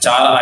4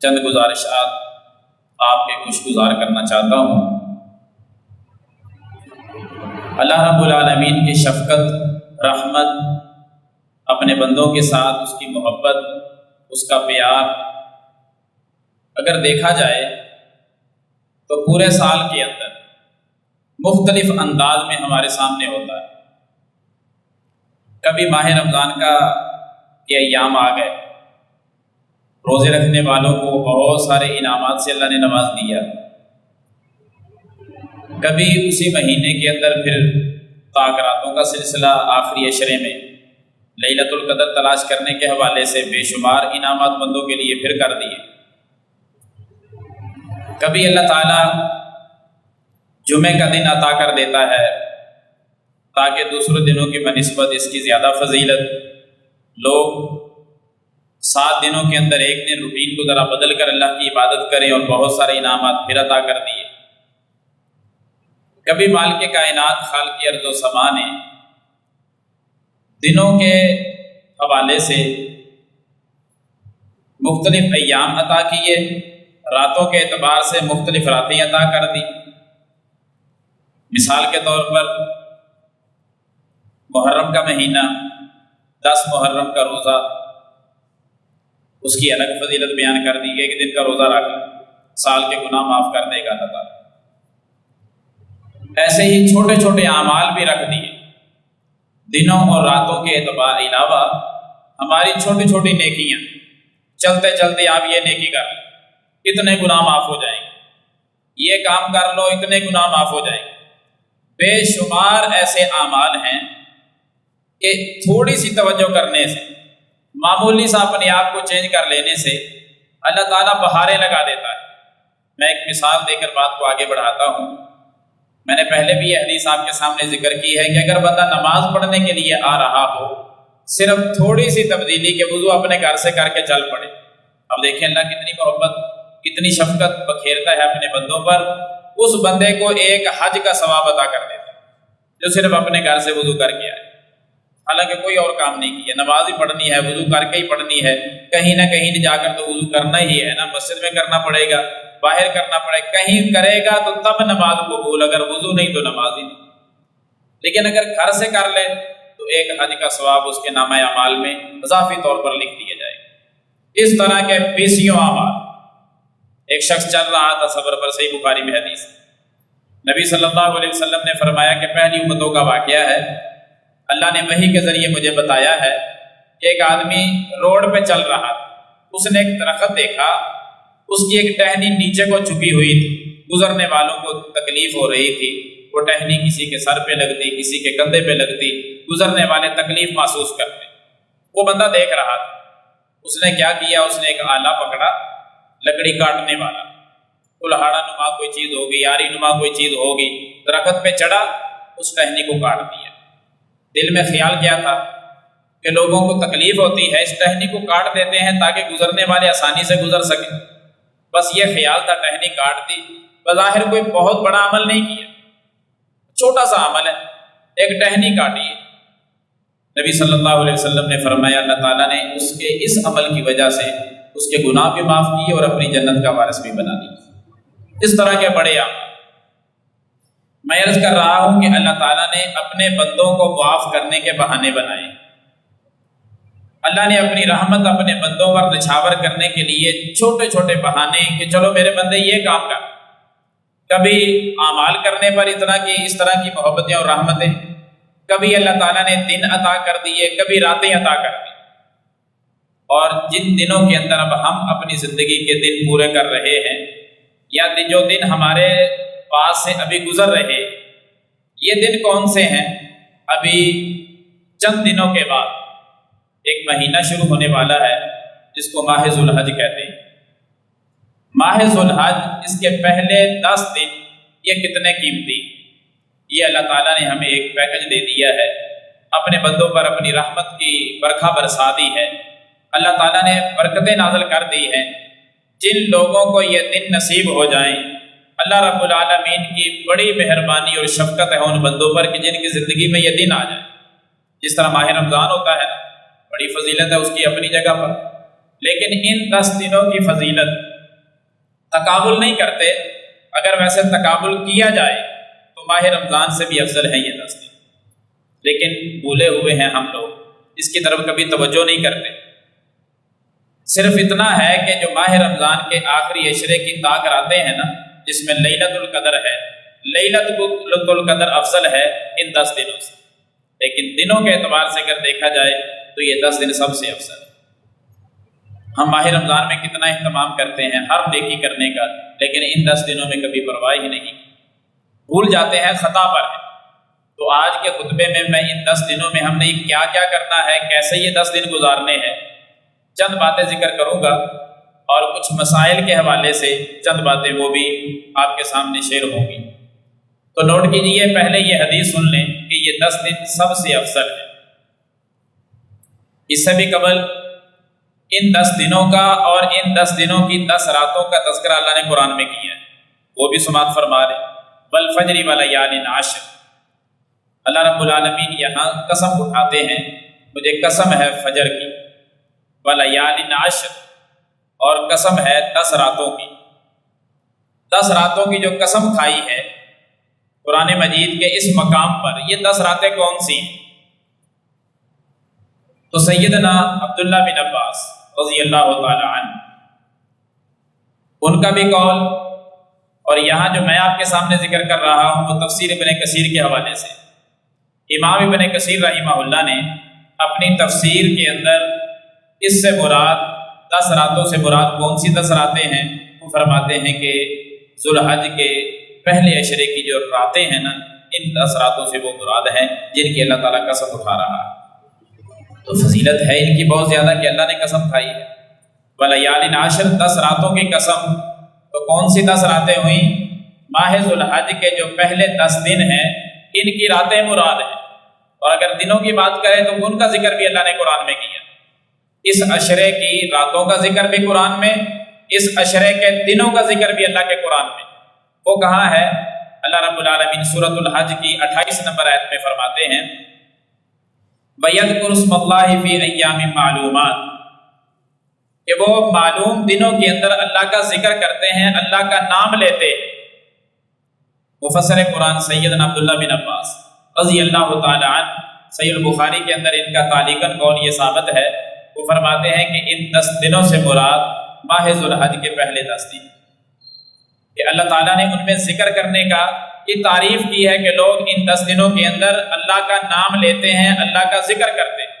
چند گزارشات آپ کے کچھ گزار کرنا چاہتا ہوں۔ اللہ رب العالمین کی شفقت، رحمت، اپنے بندوں کے ساتھ اس کی محبت، اس کا پیار اگر دیکھا جائے تو پورے سال کے اندر مختلف انداز میں ہمارے سامنے ہوتا ہے۔ کبھی ماہ رمضان کے ایام آ گئے، روزے رکھنے والوں کو بہت سارے انعامات سے اللہ نے نواز دیا۔ کبھی اسی مہینے کے اندر پھر تاکراتوں کا سلسلہ آخری عشرے میں لیلۃ القدر تلاش کرنے کے حوالے سے بے شمار انعامات بندوں کے لیے پھر کر دیے۔ کبھی اللہ تعالیٰ جمعے کا دن عطا کر دیتا ہے تاکہ دوسرے دنوں کی بنسبت اس کی زیادہ فضیلت، لوگ 7 دنوں کے اندر ایک دن روٹین کو ذرا بدل کر اللہ کی عبادت کریں، اور بہت سارے انعامات پھر عطا کر دیے۔ کبھی مالک کائنات خالق ارض و سما نے دنوں کے حوالے سے مختلف ایام عطا کیے، راتوں کے اعتبار سے مختلف راتیں عطا کر دی۔ مثال کے طور پر محرم کا مہینہ، 10 محرم کا روزہ، اس کی الگ فضیلت بیان کر دی کہ ایک دن کا روزہ رکھ سال کے گناہ معاف کر دے گا اللہ تعالیٰ۔ ایسے ہی چھوٹے چھوٹے اعمال بھی رکھ دیے، دنوں اور راتوں کے اعتبار علاوہ ہماری چھوٹی چھوٹی نیکیاں، چلتے چلتے آپ یہ نیکی کر لیں اتنے گناہ معاف ہو جائیں گے، یہ کام کر لو اتنے گناہ معاف ہو جائیں گے۔ بے شمار ایسے اعمال ہیں کہ تھوڑی سی توجہ کرنے سے، معمولی سا اپنے آپ کو چینج کر لینے سے اللہ تعالیٰ بہاریں لگا دیتا ہے۔ میں ایک مثال دے کر بات کو آگے بڑھاتا ہوں۔ میں نے پہلے بھی یہ حدیث آپ کے سامنے ذکر کی ہے کہ اگر بندہ نماز پڑھنے کے لیے آ رہا ہو، صرف تھوڑی سی تبدیلی کے وضو اپنے گھر سے کر کے چل پڑے، اب دیکھیں اللہ کتنی محبت، کتنی شفقت بکھیرتا ہے اپنے بندوں پر، اس بندے کو ایک حج کا ثواب عطا کر دیتا ہے جو صرف اپنے گھر سے وضو کر کے آئے، حالانکہ کوئی اور کام نہیں کیا، نماز ہی پڑھنی ہے، وضو کر کے ہی پڑھنی ہے، کہیں نہ کہیں جا کر تو وضو کرنا ہی ہے نا، مسجد میں کرنا پڑے گا، باہر کرنا پڑے گا، کہیں کرے گا تو تب نماز قبول، اگر وضو نہیں تو نماز ہی نہیں۔ لیکن اگر گھر سے کر لے تو ایک حج کا ثواب اس کے نامہ اعمال میں اضافی طور پر لکھ دیا جائے گا۔ اس طرح کے بیسیوں اعمال۔ ایک شخص چل رہا تھا سفر پر، صحیح بخاری میں حدیث، نبی صلی اللہ علیہ وسلم نے فرمایا کہ پہلی امتوں کا واقعہ ہے، اللہ نے وحی کے ذریعے مجھے بتایا ہے کہ ایک آدمی روڈ پہ چل رہا تھا، اس نے ایک درخت دیکھا، اس کی ایک ٹہنی نیچے کو جھکی ہوئی تھی، گزرنے والوں کو تکلیف ہو رہی تھی، وہ ٹہنی کسی کے سر پہ لگتی، کسی کے کندھے پہ لگتی، گزرنے والے تکلیف محسوس کرتے۔ وہ بندہ دیکھ رہا تھا، اس نے کیا کیا، اس نے ایک آلہ پکڑا، لکڑی کاٹنے والا، کلہاڑا نما کوئی چیز ہوگی، یاری نما کوئی چیز ہوگی، درخت پہ چڑھا، اس ٹہنی کو کاٹ دیا۔ دل میں خیال کیا تھا کہ لوگوں کو تکلیف ہوتی ہے، اس ٹہنی کو کاٹ دیتے ہیں تاکہ گزرنے والے آسانی سے گزر سکیں، بس یہ خیال تھا، ٹہنی کاٹ دی۔ بظاہر کوئی بہت بڑا عمل نہیں کیا، چھوٹا سا عمل ہے، ایک ٹہنی کاٹی ہے۔ نبی صلی اللہ علیہ وسلم نے فرمایا اللہ تعالیٰ نے اس کے اس عمل کی وجہ سے اس کے گناہ بھی معاف کیے اور اپنی جنت کا وارث بھی بنا دیا۔ اس طرح کے بڑے عمل میں عرض کر رہا ہوں کہ اللہ تعالیٰ نے اپنے بندوں کو معاف کرنے کے بہانے بنائے۔ اللہ نے اپنی رحمت اپنے بندوں پر نچھاور کرنے کے لیے چھوٹے چھوٹے بہانے کہ چلو میرے بندے یہ کام کر، کبھی اعمال کرنے پر اتنا کی اس طرح کی محبتیں اور رحمتیں، کبھی اللہ تعالیٰ نے دن عطا کر دیے، کبھی راتیں عطا کر دی۔ اور جن دنوں کے اندر اب ہم اپنی زندگی کے دن پورے کر رہے ہیں، یا جو دن ہمارے پاس سے ابھی گزر رہے، یہ دن کون سے ہیں؟ ابھی چند دنوں کے بعد ایک مہینہ شروع ہونے والا ہے جس کو ماہ ذو الحج کہتے ہیں۔ ماہ ذو الحج، اس کے پہلے 10 دن یہ کتنے قیمتی، یہ اللہ تعالیٰ نے ہمیں ایک پیکج دے دیا ہے، اپنے بندوں پر اپنی رحمت کی برکھا برسا دی ہے، اللہ تعالیٰ نے برکتیں نازل کر دی ہیں۔ جن لوگوں کو یہ دن نصیب ہو جائیں، اللہ رب العالمین کی بڑی مہربانی اور شفقت ہے ان بندوں پر کہ جن کی زندگی میں یہ دن آ جائے۔ جس طرح ماہ رمضان ہوتا ہے، بڑی فضیلت ہے اس کی اپنی جگہ پر، لیکن ان 10 دنوں کی فضیلت تقابل نہیں کرتے، اگر ویسے تقابل کیا جائے تو ماہ رمضان سے بھی افضل ہے یہ 10 دن، لیکن بھولے ہوئے ہیں ہم لوگ، اس کی طرف کبھی توجہ نہیں کرتے۔ صرف اتنا ہے کہ جو ماہ رمضان کے آخری عشرے کی طاق راتیں ہیں نا، جس میں لیلۃ القدر ہے، لیلۃ القدر افضل ہے ان 10 دنوں سے، لیکن دنوں کے اعتبار سے اگر دیکھا جائے تو یہ 10 دن سب سے افضل ہے۔ ہم ماہ رمضان میں کتنا اہتمام کرتے ہیں ہر نیکی کرنے کا، لیکن ان 10 دنوں میں کبھی پرواہ ہی نہیں، بھول جاتے ہیں، خطا پر ہیں۔ تو آج کے خطبے میں ان 10 دنوں میں ہم نے کیا کیا کرنا ہے، کیسے یہ 10 دن گزارنے ہیں، چند باتیں ذکر کروں گا، اور کچھ مسائل کے حوالے سے چند باتیں وہ بھی آپ کے سامنے شیئر ہوں گی۔ تو نوٹ کیجئے، پہلے یہ حدیث سن لیں کہ یہ 10 دن سب سے افضل ہے۔ اس سے بھی قبل ان 10 دنوں کا اور ان 10 دنوں کی 10 راتوں کا تذکرہ اللہ نے قرآن میں کیا ہے، وہ بھی سماعت فرما رہے۔ والفجر ولیال عشر، اللہ رب العالمین یہاں قسم اٹھاتے ہیں، مجھے قسم ہے فجر کی، ولیال عشر، اور قسم ہے 10 راتوں کی۔ 10 راتوں کی جو قسم کھائی ہے قرآن مجید کے اس مقام پر، یہ 10 راتیں کون سی ہیں؟ تو سیدنا عبداللہ بن عباس رضی اللہ تعالی عنہ، ان کا بھی قول، اور یہاں جو میں آپ کے سامنے ذکر کر رہا ہوں وہ تفسیر ابن کثیر کے حوالے سے۔ امام ابن کثیر رحمہ اللہ نے اپنی تفسیر کے اندر اس سے مراد 10 راتوں سے مراد کون سی 10 راتیں ہیں، وہ فرماتے ہیں کہ ذوالحج کے پہلے عشرے کی جو راتیں ہیں نا، ان 10 راتوں سے وہ مراد ہیں جن کی اللہ تعالیٰ قسم اٹھا رہا ہے۔ تو فضیلت ہے ان کی بہت زیادہ کہ اللہ نے قسم کھائی ہے۔ ولیال عشر، 10 راتوں کی قسم، تو کون سی 10 راتیں ہوئیں؟ ماہ ذوالحج کے جو پہلے 10 دن ہیں ان کی راتیں مراد ہیں، اور اگر دنوں کی بات کریں تو ان کا ذکر بھی اللہ نے قرآن میں کیا۔ اس عشرے کی راتوں کا ذکر بھی قرآن میں، اس عشرے کے دنوں کا ذکر بھی اللہ کے قرآن میں۔ وہ کہاں ہے؟ اللہ رب العالمین سورۃ الحج کی 28 نمبر آیت میں فرماتے ہیں، وَيَذْكُرُ اسْمَ اللَّهِ فِي أَيَّامٍ مَّعْلُومَاتٍ، کہ وہ معلوم دنوں کے اندر اللہ کا ذکر کرتے ہیں، اللہ کا نام لیتے ہیں۔ مفسر قرآن سیدنا عبداللہ بن عباس رضی اللہ تعالی عنہ، صحیح البخاری کے اندر ان کا تعلیقاً قول یہ ثابت ہے، وہ فرماتے ہیں کہ ان 10 دنوں سے مراد ماہ ذوالحج کے پہلے 10 دن، کہ اللہ تعالیٰ نے ان میں ذکر کرنے کا یہ تعریف کی ہے کہ لوگ ان 10 دنوں کے اندر اللہ کا نام لیتے ہیں، اللہ کا ذکر کرتے ہیں۔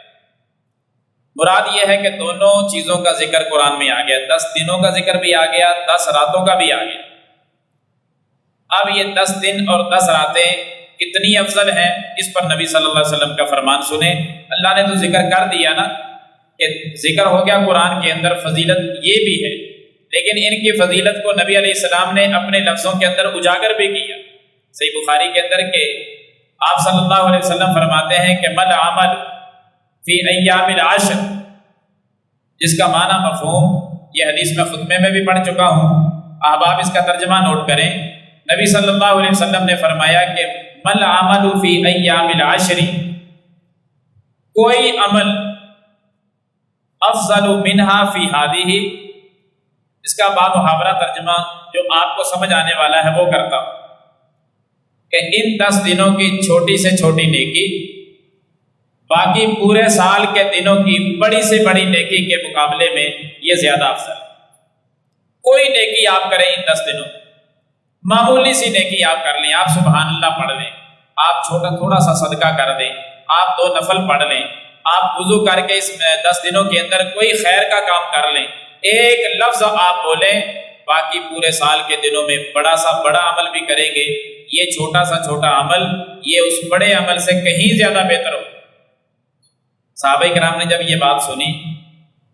مراد یہ ہے کہ دونوں چیزوں کا ذکر قرآن میں آ گیا، 10 دنوں کا ذکر بھی آ گیا، 10 راتوں کا بھی آ گیا۔ اب یہ 10 دن اور 10 راتیں کتنی افضل ہیں، اس پر نبی صلی اللہ علیہ وسلم کا فرمان سنیں۔ اللہ نے تو ذکر کر دیا نا، کہ ذکر ہو گیا قرآن کے اندر، فضیلت یہ بھی ہے، لیکن ان کی فضیلت کو نبی علیہ السلام نے اپنے لفظوں کے اندر اجاگر بھی کیا۔ صحیح بخاری کے اندر کہ آپ صلی اللہ علیہ وسلم فرماتے ہیں کہ مل عمل فی ایام العشر، جس کا معنی مفہوم یہ حدیث میں خطبے میں بھی پڑھ چکا ہوں، احباب اس کا ترجمہ نوٹ کریں۔ نبی صلی اللہ علیہ وسلم نے فرمایا کہ مل عمل فی ایام العشر، کوئی عمل افضل منہا فی ہذہ، اس کا بامحاورہ ترجمہ جو آپ کو سمجھ آنے والا ہے وہ کرتا ہوں کہ ان 10 دنوں کی چھوٹی سے چھوٹی نیکی باقی پورے سال کے دنوں کی بڑی سے بڑی نیکی کے مقابلے میں یہ زیادہ افضل ہے۔ کوئی نیکی آپ کریں ان 10 دنوں، معمولی سی نیکی آپ کر لیں، آپ سبحان اللہ پڑھ لیں، آپ تھوڑا سا صدقہ کر دیں، آپ 2 نفل پڑھ لیں، آپ وضو کر کے اس 10 دنوں کے اندر کوئی خیر کا کام کر لیں، ایک لفظ آپ بولیں، باقی پورے سال کے دنوں میں بڑا سا بڑا عمل بھی کریں گے، یہ چھوٹا سا چھوٹا عمل یہ اس بڑے عمل سے کہیں زیادہ بہتر ہو۔ صحابہ کرام نے جب یہ بات سنی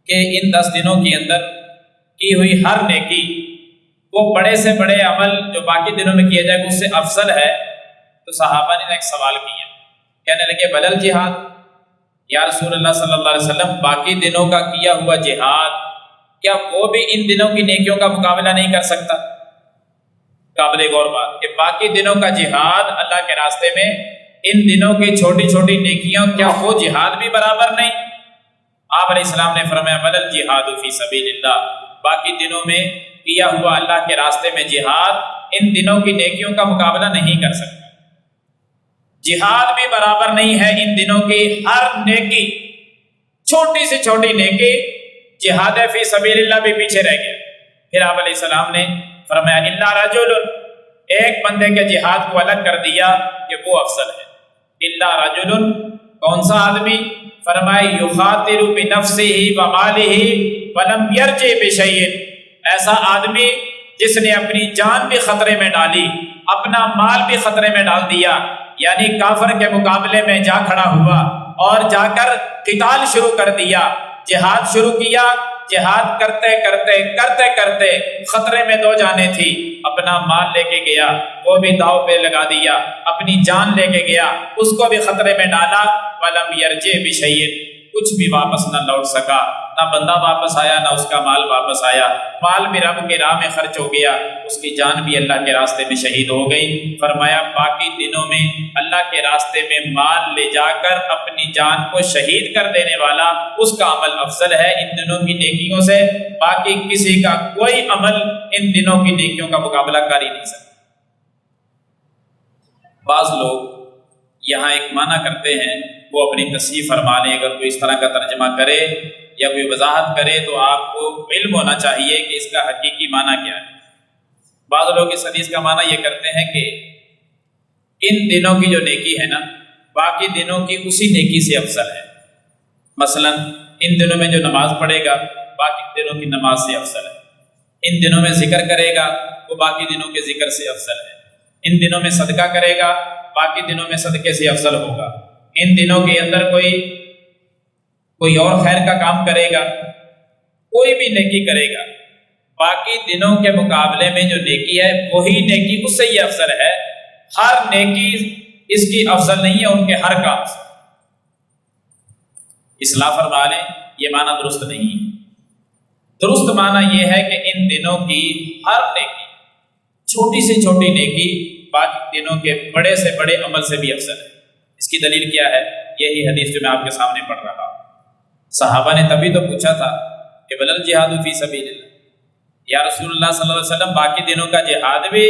کہ ان 10 دنوں کے اندر کی ہوئی ہر نیکی وہ بڑے سے بڑے عمل جو باقی دنوں میں کیا جائے اس سے افضل ہے، تو صحابہ نے ایک سوال کیا، کہنے لگے بدل جہاد، یا رسول اللہ صلی اللہ علیہ وسلم باقی دنوں کا کیا ہوا جہاد کیا وہ بھی ان دنوں کی نیکیوں کا مقابلہ نہیں کر سکتا؟ قابل غور بات کہ باقی دنوں کا جہاد اللہ کے راستے میں، ان دنوں کی چھوٹی چھوٹی نیکیاں کیا وہ جہاد بھی برابر نہیں؟ آپ علیہ السلام نے فرمایا بدل جہاد فی سبیل اللہ، باقی دنوں میں کیا ہوا اللہ کے راستے میں جہاد ان دنوں کی نیکیوں کا مقابلہ نہیں کر سکتا۔ جہاد بھی برابر نہیں ہے ان دنوں کی ہر نیکی، چھوٹی سے چھوٹی نیکی جہاد فی سبیل اللہ بھی پیچھے رہ گیا۔ پھر آپ علیہ السلام نے فرمایا الا رجل، ایک بندے کے جہاد کو الگ کر دیا کہ وہ افضل ہے۔ الا رجل، کون سا آدمی؟ فرمایا یخاطر بنفسہ ومالہ ولم یرجع بشیء، ایسا آدمی جس نے اپنی جان بھی خطرے میں ڈالی، اپنا مال بھی خطرے میں ڈال دیا، یعنی کافر کے مقابلے میں جا کھڑا ہوا اور جا کر قتال شروع کر دیا، جہاد شروع کیا، جہاد کرتے کرتے خطرے میں دو جانیں تھی، اپنا مال لے کے گیا وہ بھی داؤ پہ لگا دیا، اپنی جان لے کے گیا اس کو بھی خطرے میں ڈالا، ولم یرجع بشیء، کچھ بھی واپس نہ لوٹ سکا، نہ بندہ واپس آیا نہ اس کا مال واپس آیا، مال بھی رب کے راہ میں خرچ ہو گیا، اس کی جان بھی اللہ کے راستے میں شہید ہو گئی۔ فرمایا باقی دنوں میں اللہ کے راستے میں مال لے جا کر اپنی جان کو شہید کر دینے والا اس کا عمل افضل ہے ان دنوں کی نیکیوں سے، باقی کسی کا کوئی عمل ان دنوں کی نیکیوں کا مقابلہ کر ہی نہیں سکتا۔ بعض لوگ یہاں ایک معنی کرتے ہیں، وہ اپنی تصحیح فرما لیں، اگر کوئی اس طرح کا ترجمہ کرے یا کوئی وضاحت کرے تو آپ کو علم ہونا چاہیے کہ اس کا حقیقی معنی کیا ہے۔ بعض لوگ اس حدیث کا معنی یہ کرتے ہیں کہ ان دنوں کی جو نیکی ہے نا باقی دنوں کی اسی نیکی سے افضل ہے۔ مثلا ان دنوں میں جو نماز پڑھے گا باقی دنوں کی نماز سے افضل ہے، ان دنوں میں ذکر کرے گا وہ باقی دنوں کے ذکر سے افضل ہے، ان دنوں میں صدقہ کرے گا باقی دنوں میں صدقے سے افضل ہوگا، ان دنوں کے اندر کوئی اور خیر کا کام کرے گا، کوئی بھی نیکی کرے گا، باقی دنوں کے مقابلے میں جو نیکی ہے وہی نیکی اس سے یہ افضل ہے، ہر نیکی اس کی افضل نہیں ہے ان کے ہر کام سے۔ اصلاح فرما لیں، یہ معنی درست نہیں ہے۔ درست معنی یہ ہے کہ ان دنوں کی ہر نیکی، چھوٹی سے چھوٹی نیکی باقی دنوں کے بڑے سے بڑے عمل سے بھی افضل ہے۔ اس کی دلیل کیا ہے؟ یہی حدیث جو میں آپ کے سامنے پڑھ رہا ہوں۔ صحابہ نے تبھی تو پوچھا تھا کہ بل الجہاد فی سبیل اللہ، یا رسول اللہ صلی اللہ علیہ وسلم باقی دنوں کا جہاد بھی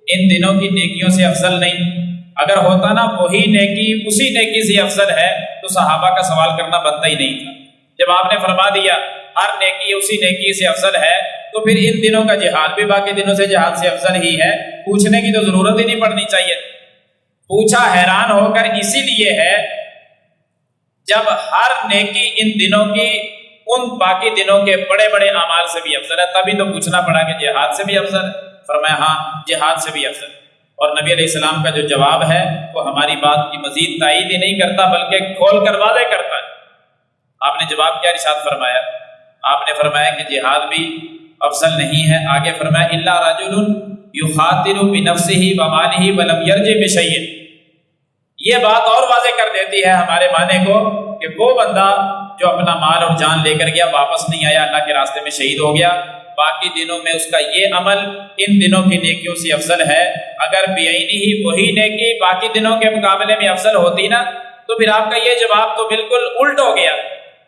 ان دنوں کی نیکیوں سے افضل نہیں؟ اگر ہوتا نا وہی نیکی اسی نیکی سے افضل ہے تو صحابہ کا سوال کرنا بنتا ہی نہیں تھا۔ جب آپ نے فرما دیا ہر نیکی اسی نیکی سے افضل ہے تو پھر ان دنوں کا جہاد بھی باقی دنوں سے جہاد سے افضل ہی ہے، پوچھنے کی تو ضرورت ہی نہیں پڑنی چاہیے۔ پوچھا حیران ہو کر اسی لیے ہے جب ہر نیکی ان دنوں کی ان باقی دنوں کے بڑے بڑے اعمال سے بھی افضل ہے، تبھی تو پوچھنا پڑا کہ جہاد سے بھی افضل ہے؟ فرمایا ہاں جہاد سے بھی افضل ہے۔ اور نبی علیہ السلام کا جو جواب ہے وہ ہماری بات کی مزید تائید ہی نہیں کرتا بلکہ کھول کر واضح کرتا ہے۔ آپ نے جواب کیا ارشاد فرمایا؟ آپ نے فرمایا کہ جہاد بھی افضل نہیں ہے۔ آگے فرمایا الا رجل یخاطر بنفسہ ومالہ ولم یرجع بشیء، یہ بات اور واضح کر دیتی ہے ہمارے معنی کو کہ وہ بندہ جو اپنا مال اور جان لے کر گیا واپس نہیں آیا، اللہ کے راستے میں شہید ہو گیا، باقی دنوں میں اس کا یہ عمل ان دنوں کی نیکیوں سے افضل ہے۔ اگر بعینی ہی وہی نیکی باقی دنوں کے مقابلے میں افضل ہوتی نا تو پھر آپ کا یہ جواب تو بالکل الٹ ہو گیا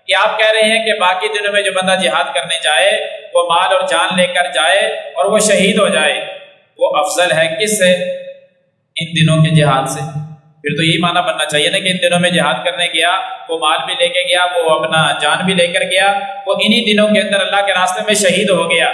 کہ آپ کہہ رہے ہیں کہ باقی دنوں میں جو بندہ جہاد کرنے جائے وہ مال اور جان لے کر جائے اور وہ شہید ہو جائے، وہ افضل ہے کس سے؟ ان دنوں کے جہاد سے۔ پھر تو یہی معنی بننا چاہیے نا کہ ان دنوں میں جہاد کرنے گیا، وہ مال بھی لے کے گیا، وہ اپنا جان بھی لے کر گیا، وہ انہی دنوں کے اندر اللہ کے راستے میں شہید ہو گیا۔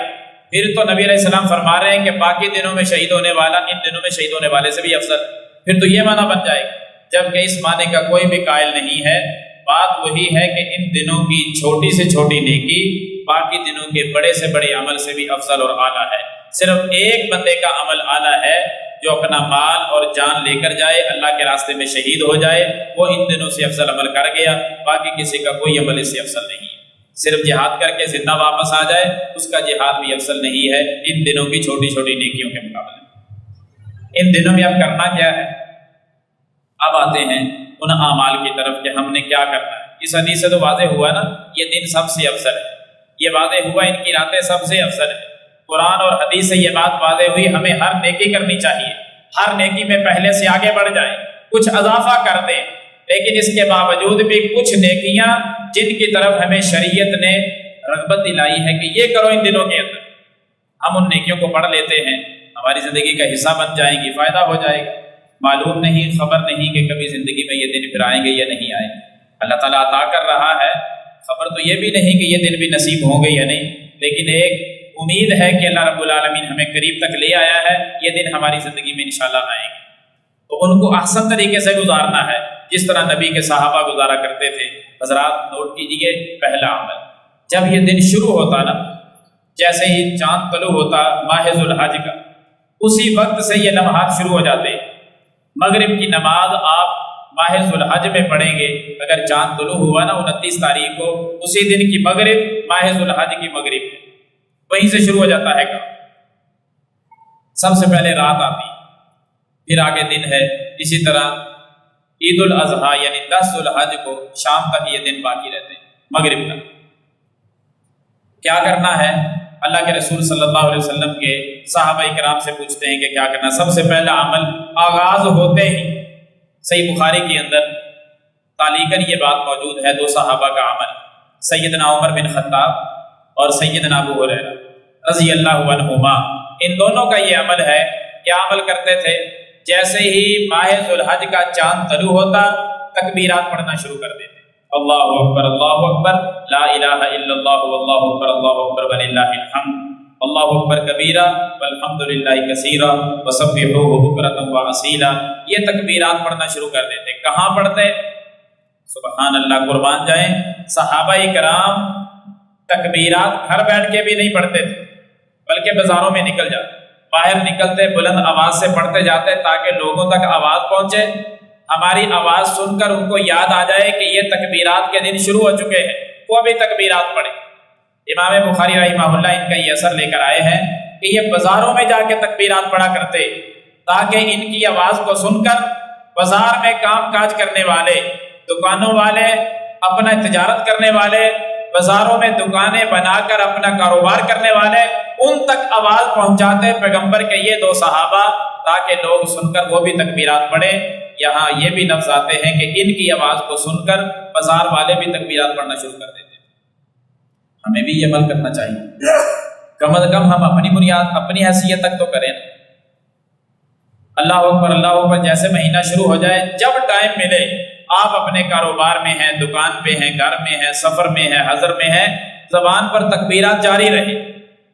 پھر تو نبی علیہ السلام فرما رہے ہیں کہ باقی دنوں میں شہید ہونے والا ان دنوں میں شہید ہونے والے سے بھی افضل، پھر تو یہ معنی بن جائے گا، جبکہ اس معنی کا کوئی بھی قائل نہیں ہے۔ بات وہی ہے کہ ان دنوں کی چھوٹی سے چھوٹی نیکی باقی دنوں کے بڑے سے بڑے عمل سے بھی افضل اور اعلیٰ ہے۔ صرف ایک بندے کا عمل اعلیٰ ہے جو اپنا مال اور جان لے کر جائے، اللہ کے راستے میں شہید ہو جائے، وہ ان دنوں سے افضل عمل کر گیا، باقی کسی کا کوئی عمل اس سے افضل نہیں ہے۔ صرف جہاد کر کے زندہ واپس آ جائے اس کا جہاد بھی افضل نہیں ہے ان دنوں کی چھوٹی چھوٹی نیکیوں کے مقابلے میں۔ ان دنوں میں اب کرنا کیا ہے؟ اب آتے ہیں ان اعمال کی طرف کہ ہم نے کیا کرنا ہے۔ اس حدیث سے تو واضح ہوا نا یہ دن سب سے افضل ہے، یہ واضح ہوا ان کی راتیں سب سے افضل ہے۔ قرآن اور حدیث سے یہ بات واضح ہوئی ہمیں ہر نیکی کرنی چاہیے، ہر نیکی میں پہلے سے آگے بڑھ جائیں، کچھ اضافہ کر دیں، لیکن اس کے باوجود بھی کچھ نیکیاں جن کی طرف ہمیں شریعت نے رغبت دلائی ہے کہ یہ کرو ان دنوں کے اندر، ہم ان نیکیوں کو پڑھ لیتے ہیں، ہماری زندگی کا حصہ بن جائیں گی، فائدہ ہو جائے گا۔ معلوم نہیں، خبر نہیں کہ کبھی زندگی میں یہ دن پھر آئیں گے یا نہیں آئیں گے۔ اللہ تعالیٰ عطا کر رہا ہے، خبر تو یہ بھی نہیں کہ یہ دن بھی نصیب ہوں گے یا نہیں، لیکن ایک امید ہے کہ اللہ رب العالمین ہمیں قریب تک لے آیا ہے، یہ دن ہماری زندگی میں انشاءاللہ آئیں گے۔ تو ان کو احسن طریقے سے گزارنا ہے، جس طرح نبی کے صحابہ گزارا کرتے تھے۔ حضرات نوٹ کیجئے، پہلا عمل، جب یہ دن شروع ہوتا نا، جیسے ہی چاند طلوع ہوتا ماہ ذو الحج کا، اسی وقت سے یہ لمحات شروع ہو جاتے ہیں۔ مغرب کی نماز آپ ماہ ذو الحج میں پڑھیں گے، اگر چاند طلوع ہوا نا 29 تاریخ کو، اسی دن کی مغرب ماہ ذو الحج کی مغرب ہے، وہیں سے شروع ہو جاتا ہے کام۔ سب سے پہلے رات آتی، پھر آگے دن ہے۔ اسی طرح عید الاضحیٰ یعنی 10 ذو الحج کو شام تک یہ دن باقی رہتے ہیں، مغرب تک۔ کیا کرنا ہے؟ اللہ کے رسول صلی اللہ علیہ وسلم کے صحابہ کرام سے پوچھتے ہیں کہ کیا کرنا۔ سب سے پہلا عمل آغاز ہوتے ہی، صحیح بخاری کے اندر تعلیقاً یہ بات موجود ہے، 2 صحابہ کا عمل، سیدنا عمر بن خطاب اور سیدنا ابو ہریرہ رضی اللہ عنہما، ان دونوں کا یہ عمل ہے۔ کیا عمل کرتے تھے؟ جیسے ہی ماہ ذو الحج کا چاند طلوع ہوتا، تکبیرات پڑھنا شروع کر دیتے، اللہ اکبر لا الہ الا اللہ واللہ اکبر وللہ الحمد، اللہ اکبر کبیرہ والحمد للہ کثیرہ وسبحوہ بکرۃ واصیلا۔ یہ تکبیرات پڑھنا شروع کر دیتے۔ کہاں پڑھتے؟ سبحان اللہ، قربان جائیں، صحابہ کرام تکبیرات گھر بیٹھ کے بھی نہیں پڑھتے تھے، بلکہ بازاروں میں نکل جاتے، باہر نکلتے، بلند آواز سے پڑھتے جاتے تاکہ لوگوں تک آواز پہنچے، ہماری آواز سن کر ان کو یاد آ جائے کہ یہ تکبیرات کے دن شروع ہو چکے ہیں، وہ بھی تکبیرات پڑھیں۔ امام بخاری رحمہ اللہ ان کا یہ اثر لے کر آئے ہیں کہ یہ بازاروں میں جا کے تکبیرات پڑھا کرتے تاکہ ان کی آواز کو سن کر بازار میں کام کاج کرنے والے، دکانوں والے، اپنا تجارت کرنے والے، بازاروں میں دکانیں بنا کر اپنا کاروبار کرنے والے، ان تک آواز پہنچاتے پیغمبر کے یہ 2 صحابہ، تاکہ لوگ سن کر وہ بھی تکبیرات پڑھیں۔ یہاں یہ بھی لفظ آتے ہیں کہ ان کی آواز کو سن کر بازار والے بھی تکبیرات پڑھنا شروع کر دیتے۔ ہمیں بھی یہ عمل کرنا چاہیے، کم از کم ہم اپنی بنیاد، اپنی حیثیت تک تو کریں۔ اللہ اکبر جیسے مہینہ شروع ہو جائے، جب ٹائم ملے، آپ اپنے کاروبار میں ہیں، دکان پہ ہیں، گھر میں ہیں، سفر میں ہیں، حضر میں ہیں، زبان پر تکبیرات جاری رہے۔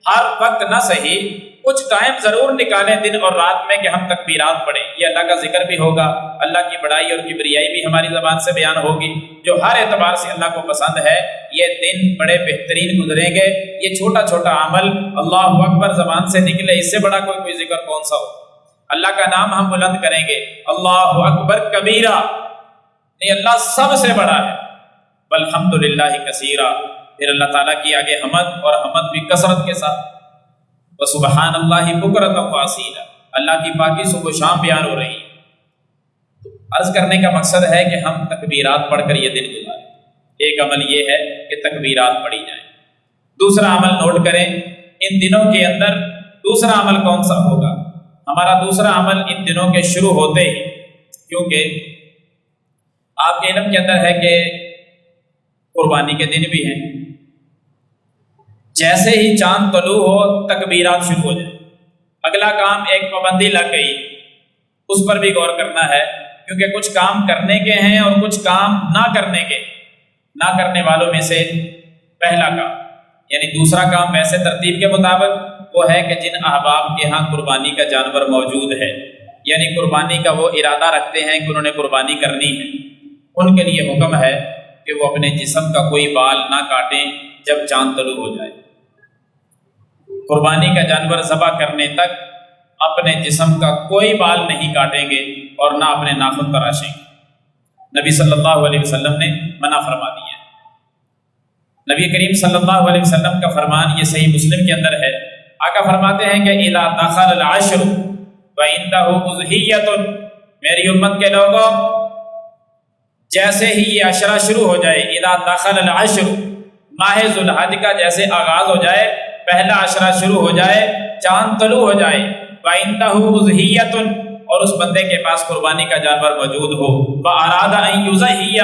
ہر وقت نہ صحیح، کچھ ٹائم ضرور نکالیں دن اور رات میں کہ ہم تکبیرات پڑھیں۔ یہ اللہ کا ذکر بھی ہوگا، اللہ کی بڑائی اور کبریائی بھی ہماری زبان سے بیان ہوگی، جو ہر اعتبار سے اللہ کو پسند ہے۔ یہ دن بڑے بہترین گزریں گے۔ یہ چھوٹا چھوٹا عمل اللہ اکبر زبان سے نکلے، اس سے بڑا کوئی ذکر کون سا ہو؟ اللہ کا نام ہم بلند کریں گے، اللہ اکبر کبیرہ، نہیں اللہ سب سے بڑا ہے، والحمد للہ کثیرہ، پھر اللہ تعالیٰ کی آگے حمد، اور حمد بھی کثرت کے ساتھ، وسبحان اللہ بکرۃ واصیلا، اللہ کی پاکی صبح و شام بیان ہو رہی ہے۔ عرض کرنے کا مقصد ہے کہ ہم تکبیرات پڑھ کر یہ دن گزاریں۔ ایک عمل یہ ہے کہ تکبیرات پڑھی جائیں۔ دوسرا عمل نوٹ کریں، ان دنوں کے اندر دوسرا عمل کون سا ہوگا؟ ہمارا دوسرا عمل ان دنوں کے شروع ہوتے ہی، کیونکہ آپ کے علم کے اندر ہے کہ قربانی کے دن بھی ہیں، جیسے ہی چاند طلوع ہو تکبیرات شروع ہو جائے۔ اگلا کام ایک پابندی لگ گئی، اس پر بھی غور کرنا ہے، کیونکہ کچھ کام کرنے کے ہیں اور کچھ کام نہ کرنے کے۔ نہ کرنے والوں میں سے پہلا کام، یعنی دوسرا کام ویسے ترتیب کے مطابق وہ ہے کہ جن احباب کے ہاں قربانی کا جانور موجود ہے، یعنی قربانی کا وہ ارادہ رکھتے ہیں کہ انہوں نے قربانی کرنی ہے، ان کے لیے حکم ہے کہ وہ اپنے جسم کا کوئی بال نہ کاٹیں جب چاند طلوع ہو جائے۔ قربانی کا جانور ذبح کرنے تک اپنے جسم کا کوئی بال نہیں کاٹیں گے اور نہ اپنے ناخن تراشیں گے۔ نبی صلی اللہ علیہ وسلم نے منع فرما دیا ہے۔ نبی کریم صلی اللہ علیہ وسلم کا فرمان یہ صحیح مسلم کے اندر ہے، آقا فرماتے ہیں کہ اذا دخل العشر وعنده اضحیۃ، میری امت کے لوگوں جیسے ہی یہ عشرہ شروع ہو جائے، اذا دخل العشر، ماہ ذو الحج کا جیسے آغاز ہو جائے، پہلا عشرہ شروع ہو جائے، چاند طلوع ہو جائے، وعنده اضحیۃ، اور اس بندے کے پاس قربانی کا جانور موجود ہو، فاراد ان یضحی،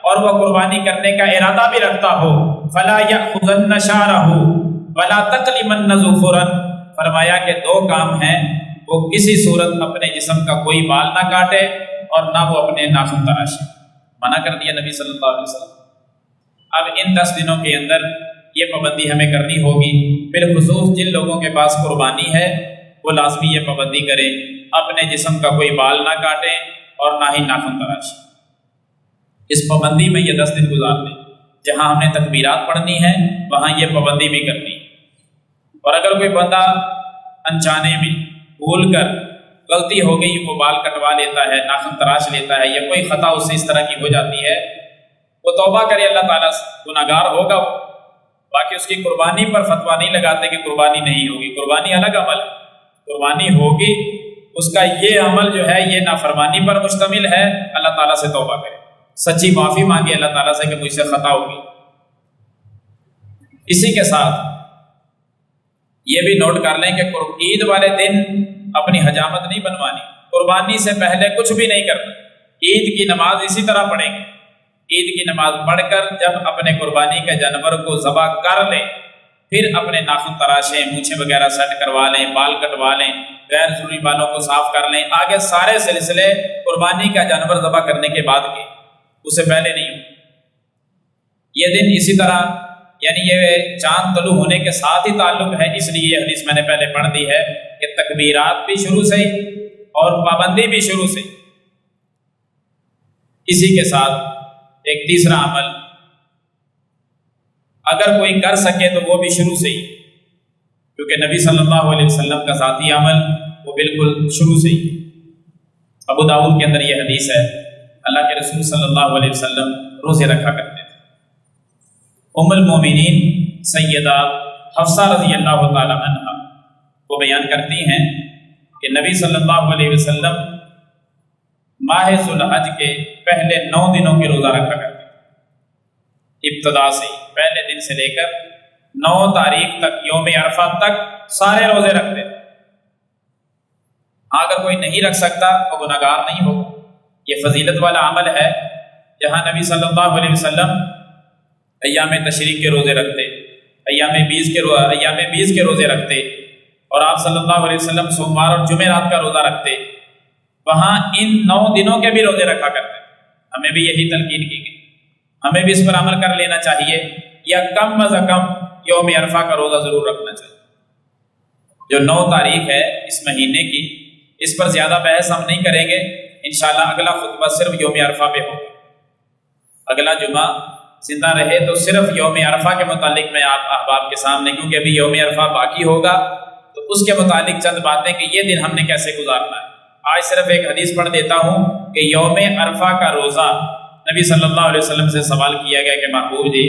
اور وہ قربانی کرنے کا ارادہ بھی رکھتا ہو، فلا یأخذن شعرہ ولا تقلمن ظفرا، فرمایا کہ دو کام ہیں، وہ کسی صورت اپنے جسم کا کوئی بال نہ کاٹے اور نہ وہ اپنے ناخن تراشے، منع کر دیا نبی صلی اللہ علیہ وسلم۔ اب ان 10 دنوں کے اندر یہ پابندی ہمیں کرنی ہوگی، بالخصوص جن لوگوں کے پاس قربانی ہے وہ لازمی یہ پابندی کریں، اپنے جسم کا کوئی بال نہ کاٹیں اور نہ ہی ناخن تراشیں۔ اس پابندی میں یہ 10 دن گزار دیں، جہاں ہم نے تکبیرات پڑھنی ہے وہاں یہ پابندی بھی کرنی ہے۔ اور اگر کوئی بندہ انجانے میں بھول کر غلطی ہو گئی، وہ بال کٹوا لیتا ہے، ناخن تراش لیتا ہے، یا کوئی خطا اس سے اس طرح کی ہو جاتی ہے، وہ توبہ کرے اللہ تعالیٰ سے، گناہگار ہوگا وہ۔ باقی اس کی قربانی پر فتویٰ نہیں لگاتے کہ قربانی نہیں ہوگی، قربانی الگ عمل ہے، قربانی ہوگی، اس کا یہ عمل جو ہے یہ نافرمانی پر مشتمل ہے، اللہ تعالیٰ سے توبہ کرے، سچی معافی مانگے اللہ تعالیٰ سے کہ مجھ سے خطا ہوگی۔ اسی کے ساتھ یہ بھی نوٹ کر لیں کہ عید والے دن اپنی حجامت نہیں بنوانی، قربانی سے پہلے کچھ بھی نہیں کرنا، عید کی نماز اسی طرح پڑھیں گے، عید کی نماز پڑھ کر جب اپنے قربانی کے جانور کو ذبح کر لیں، پھر اپنے ناخن تراشیں، مونچھیں وغیرہ سیٹ کروا لیں، بال کٹوا لیں، غیر ضروری بالوں کو صاف کر لیں، آگے سارے سلسلے قربانی کا جانور ذبح کرنے کے بعد کے، اس سے پہلے نہیں ہو۔ یہ دن اسی طرح یعنی یہ چاند طلوع ہونے کے ساتھ ہی تعلق ہے، اس لیے یہ حدیث میں نے پہلے پڑھ دی ہے کہ تکبیرات بھی شروع سے ہی اور پابندی بھی شروع سے۔ اسی کے ساتھ ایک تیسرا عمل اگر کوئی کر سکے تو وہ بھی شروع سے ہی، کیونکہ نبی صلی اللہ علیہ وسلم کا ذاتی عمل وہ بالکل شروع سے ہی۔ ابو داؤد کے اندر یہ حدیث ہے، اللہ کے رسول صلی اللہ علیہ وسلم روزے رکھا کرتے تھے۔ ام المومنین سیدہ حفصہ رضی اللہ تعالی عنہ وہ بیان کرتی ہیں کہ نبی صلی اللہ علیہ وسلم ماہ ذو الحج کے پہلے 9 دنوں کے روزہ رکھا کرتے تھے، ابتدا سے پہلے دن سے لے کر 9 تاریخ تک، یوم عرفہ تک سارے روزے رکھتے تھے۔ اگر کوئی نہیں رکھ سکتا وہ گناہگار نہیں ہوگا، یہ فضیلت والا عمل ہے، جہاں نبی صلی اللہ علیہ وسلم ایام تشریق کے روزے رکھتے، ایام 20 کے روزے رکھتے، اور آپ صلی اللہ علیہ وسلم سوموار اور جمعرات کا روزہ رکھتے، وہاں ان 9 دنوں کے بھی روزے رکھا کرتے۔ ہمیں بھی یہی تلقین کی گئی، ہمیں بھی اس پر عمل کر لینا چاہیے، یا کم از کم یوم عرفہ کا روزہ ضرور رکھنا چاہیے، جو 9 تاریخ ہے اس مہینے کی۔ اس پر زیادہ بحث ہم نہیں کریں گے، انشاءاللہ اگلا خطبہ صرف یوم عرفہ پہ ہوگا، اگلا جمعہ زندہ رہے تو صرف یوم عرفہ کے متعلق میں آپ احباب کے سامنے، کیونکہ ابھی یوم عرفہ باقی ہوگا تو اس کے متعلق چند باتیں کہ یہ دن ہم نے کیسے گزارنا ہے۔ آج صرف ایک حدیث پڑھ دیتا ہوں کہ یوم عرفہ کا روزہ نبی صلی اللہ علیہ وسلم سے سوال کیا گیا کہ محبوب جی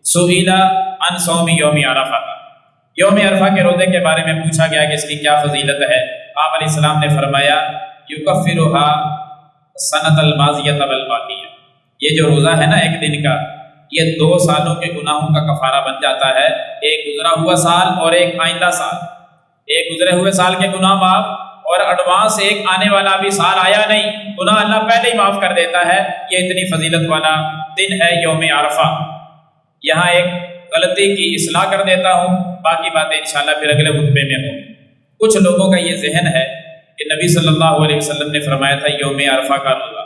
سئیلا عن صوم یوم عرفہ، یوم عرفہ کے روزے کے بارے میں پوچھا گیا کہ اس کی کیا فضیلت ہے۔ آپ علیہ السلام نے فرمایا یکفرھا سنۃ الماضیۃ والباقیہ، یہ جو روزہ ہے نا ایک دن کا، یہ 2 سالوں کے گناہوں کا کفارہ بن جاتا ہے، ایک گزرا ہوا سال اور ایک آئندہ سال، ایک گزرے ہوئے سال کے گناہ معاف، اور ایڈوانس ایک آنے والا بھی سال آیا نہیں، گناہ اللہ پہلے ہی معاف کر دیتا ہے۔ یہ اتنی فضیلت والا دن ہے یوم عرفہ۔ یہاں ایک غلطی کی اصلاح کر دیتا ہوں، باقی باتیں انشاءاللہ پھر اگلے خطبے میں ہوں۔ کچھ لوگوں کا یہ ذہن ہے کہ نبی صلی اللہ علیہ وسلم نے فرمایا تھا یوم عرفہ کا روزہ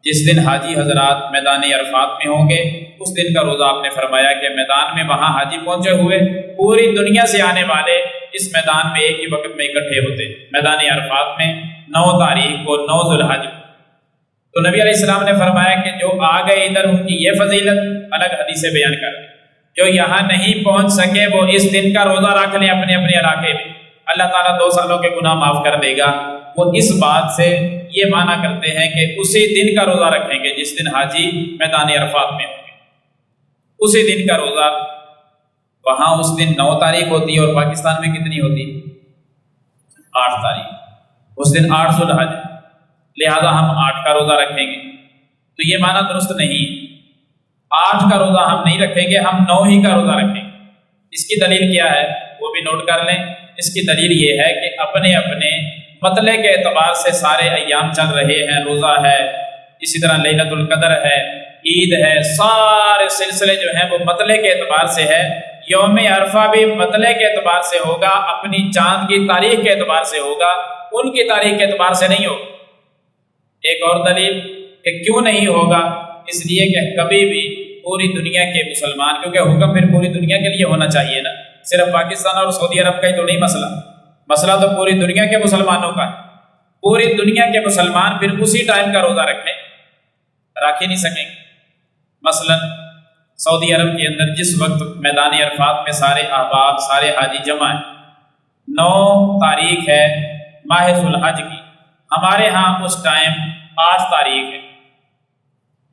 جس دن حاجی حضرات میدان عرفات میں ہوں گے، اس دن کا روزہ آپ نے فرمایا کہ میدان میں وہاں حاجی پہنچے ہوئے پوری دنیا سے آنے والے اس میدان میں ایک ہی وقت میں اکٹھے ہوتے، میدان عرفات میں 9 تاریخ کو 9 ذو الحج۔ تو نبی علیہ السلام نے فرمایا کہ جو آ گئے ادھر ان کی یہ فضیلت الگ حدیثیں بیان کر دیں، جو یہاں نہیں پہنچ سکے وہ اس دن کا روزہ رکھ لیں اپنے اپنے علاقے میں، اللہ تعالیٰ 2 سالوں کے گناہ معاف کر دے گا۔ وہ اس بات سے یہ معنی کرتے ہیں کہ اسی دن کا روزہ رکھیں گے جس دن حاجی میدان عرفات میں ہوں گے، اسی دن کا روزہ۔ وہاں اس دن 9 تاریخ ہوتی ہے اور پاکستان میں کتنی ہوتی؟ 8 تاریخ، اس دن 8 ذو الحج، لہذا ہم 8 کا روزہ رکھیں گے، تو یہ معنی درست نہیں ہے۔ 8 کا روزہ ہم نہیں رکھیں گے، ہم 9 ہی کا روزہ رکھیں گے۔ اس کی دلیل کیا ہے وہ بھی نوٹ کر لیں۔ اس کی دلیل یہ ہے کہ اپنے اپنے مطلع کے اعتبار سے سارے ایام چل رہے ہیں، روزہ ہے، اسی طرح لیلۃ القدر ہے، عید ہے، سارے سلسلے جو ہیں وہ مطلع کے اعتبار سے ہے۔ یوم عرفہ بھی مطلع کے اعتبار سے ہوگا، اپنی چاند کی تاریخ کے اعتبار سے ہوگا، ان کی تاریخ کے اعتبار سے نہیں ہوگا۔ ایک اور دلیل کہ کیوں نہیں ہوگا، اس لیے کہ کبھی بھی پوری دنیا کے مسلمان، کیونکہ حکم پھر پوری دنیا کے لیے ہونا چاہیے نا، صرف پاکستان اور سعودی عرب کا ہی تو نہیں مسئلہ، مسئلہ تو پوری دنیا کے مسلمانوں کا ہے۔ پوری دنیا کے مسلمان پھر اسی ٹائم کا روزہ رکھ ہی نہیں سکیں گے۔ مثلا سعودی عرب کے اندر جس وقت میدان عرفات میں سارے احباب، سارے حاجی جمع ہیں، 9 تاریخ ہے ماہ ذو الحج کی، ہمارے ہاں اس ٹائم 8 تاریخ ہے۔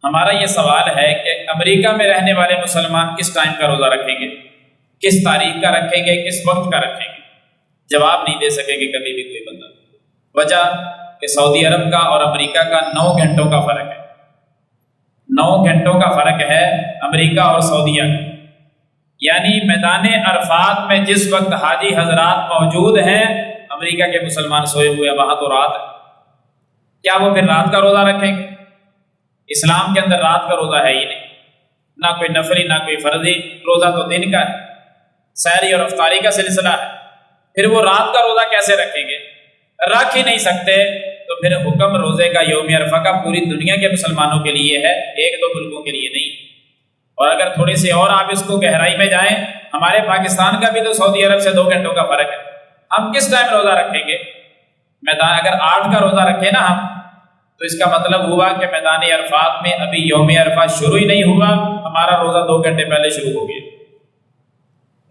ہمارا یہ سوال ہے کہ امریکہ میں رہنے والے مسلمان کس ٹائم کا روزہ رکھیں گے، کس تاریخ کا رکھیں گے، کس وقت کا رکھیں گے؟ جواب نہیں دے سکیں گے کبھی بھی کوئی بندہ۔ وجہ کہ سعودی عرب کا اور امریکہ کا 9 گھنٹوں کا فرق ہے، 9 گھنٹوں کا فرق ہے امریکہ اور سعودیہ کا۔ یعنی میدان عرفات میں جس وقت حاجی حضرات موجود ہیں، امریکہ کے مسلمان سوئے ہوئے، وہاں تو رات ہے۔ کیا وہ پھر رات کا روزہ رکھیں گے؟ اسلام کے اندر رات کا روزہ ہے ہی نہیں، نہ کوئی نفلی نہ کوئی فرضی، روزہ تو دن کا ہے، سحری اور افطاری کا سلسلہ ہے۔ پھر وہ رات کا روزہ کیسے رکھیں گے؟ رکھ ہی نہیں سکتے۔ تو پھر حکم روزے کا یوم عرفہ کا پوری دنیا کے مسلمانوں کے لیے ہے، 1-2 ملکوں کے لیے نہیں۔ اور اگر تھوڑی سی اور آپ اس کو گہرائی میں جائیں، ہمارے پاکستان کا بھی تو سعودی عرب سے 2 گھنٹوں کا فرق ہے۔ ہم کس ٹائم روزہ رکھیں گے؟ میدان اگر 8 کا روزہ رکھیں نا ہم، تو اس کا مطلب ہوا کہ میدان عرفات میں ابھی یوم عرفہ شروع ہی نہیں ہوا، ہمارا روزہ 2 گھنٹے پہلے شروع ہو گیا،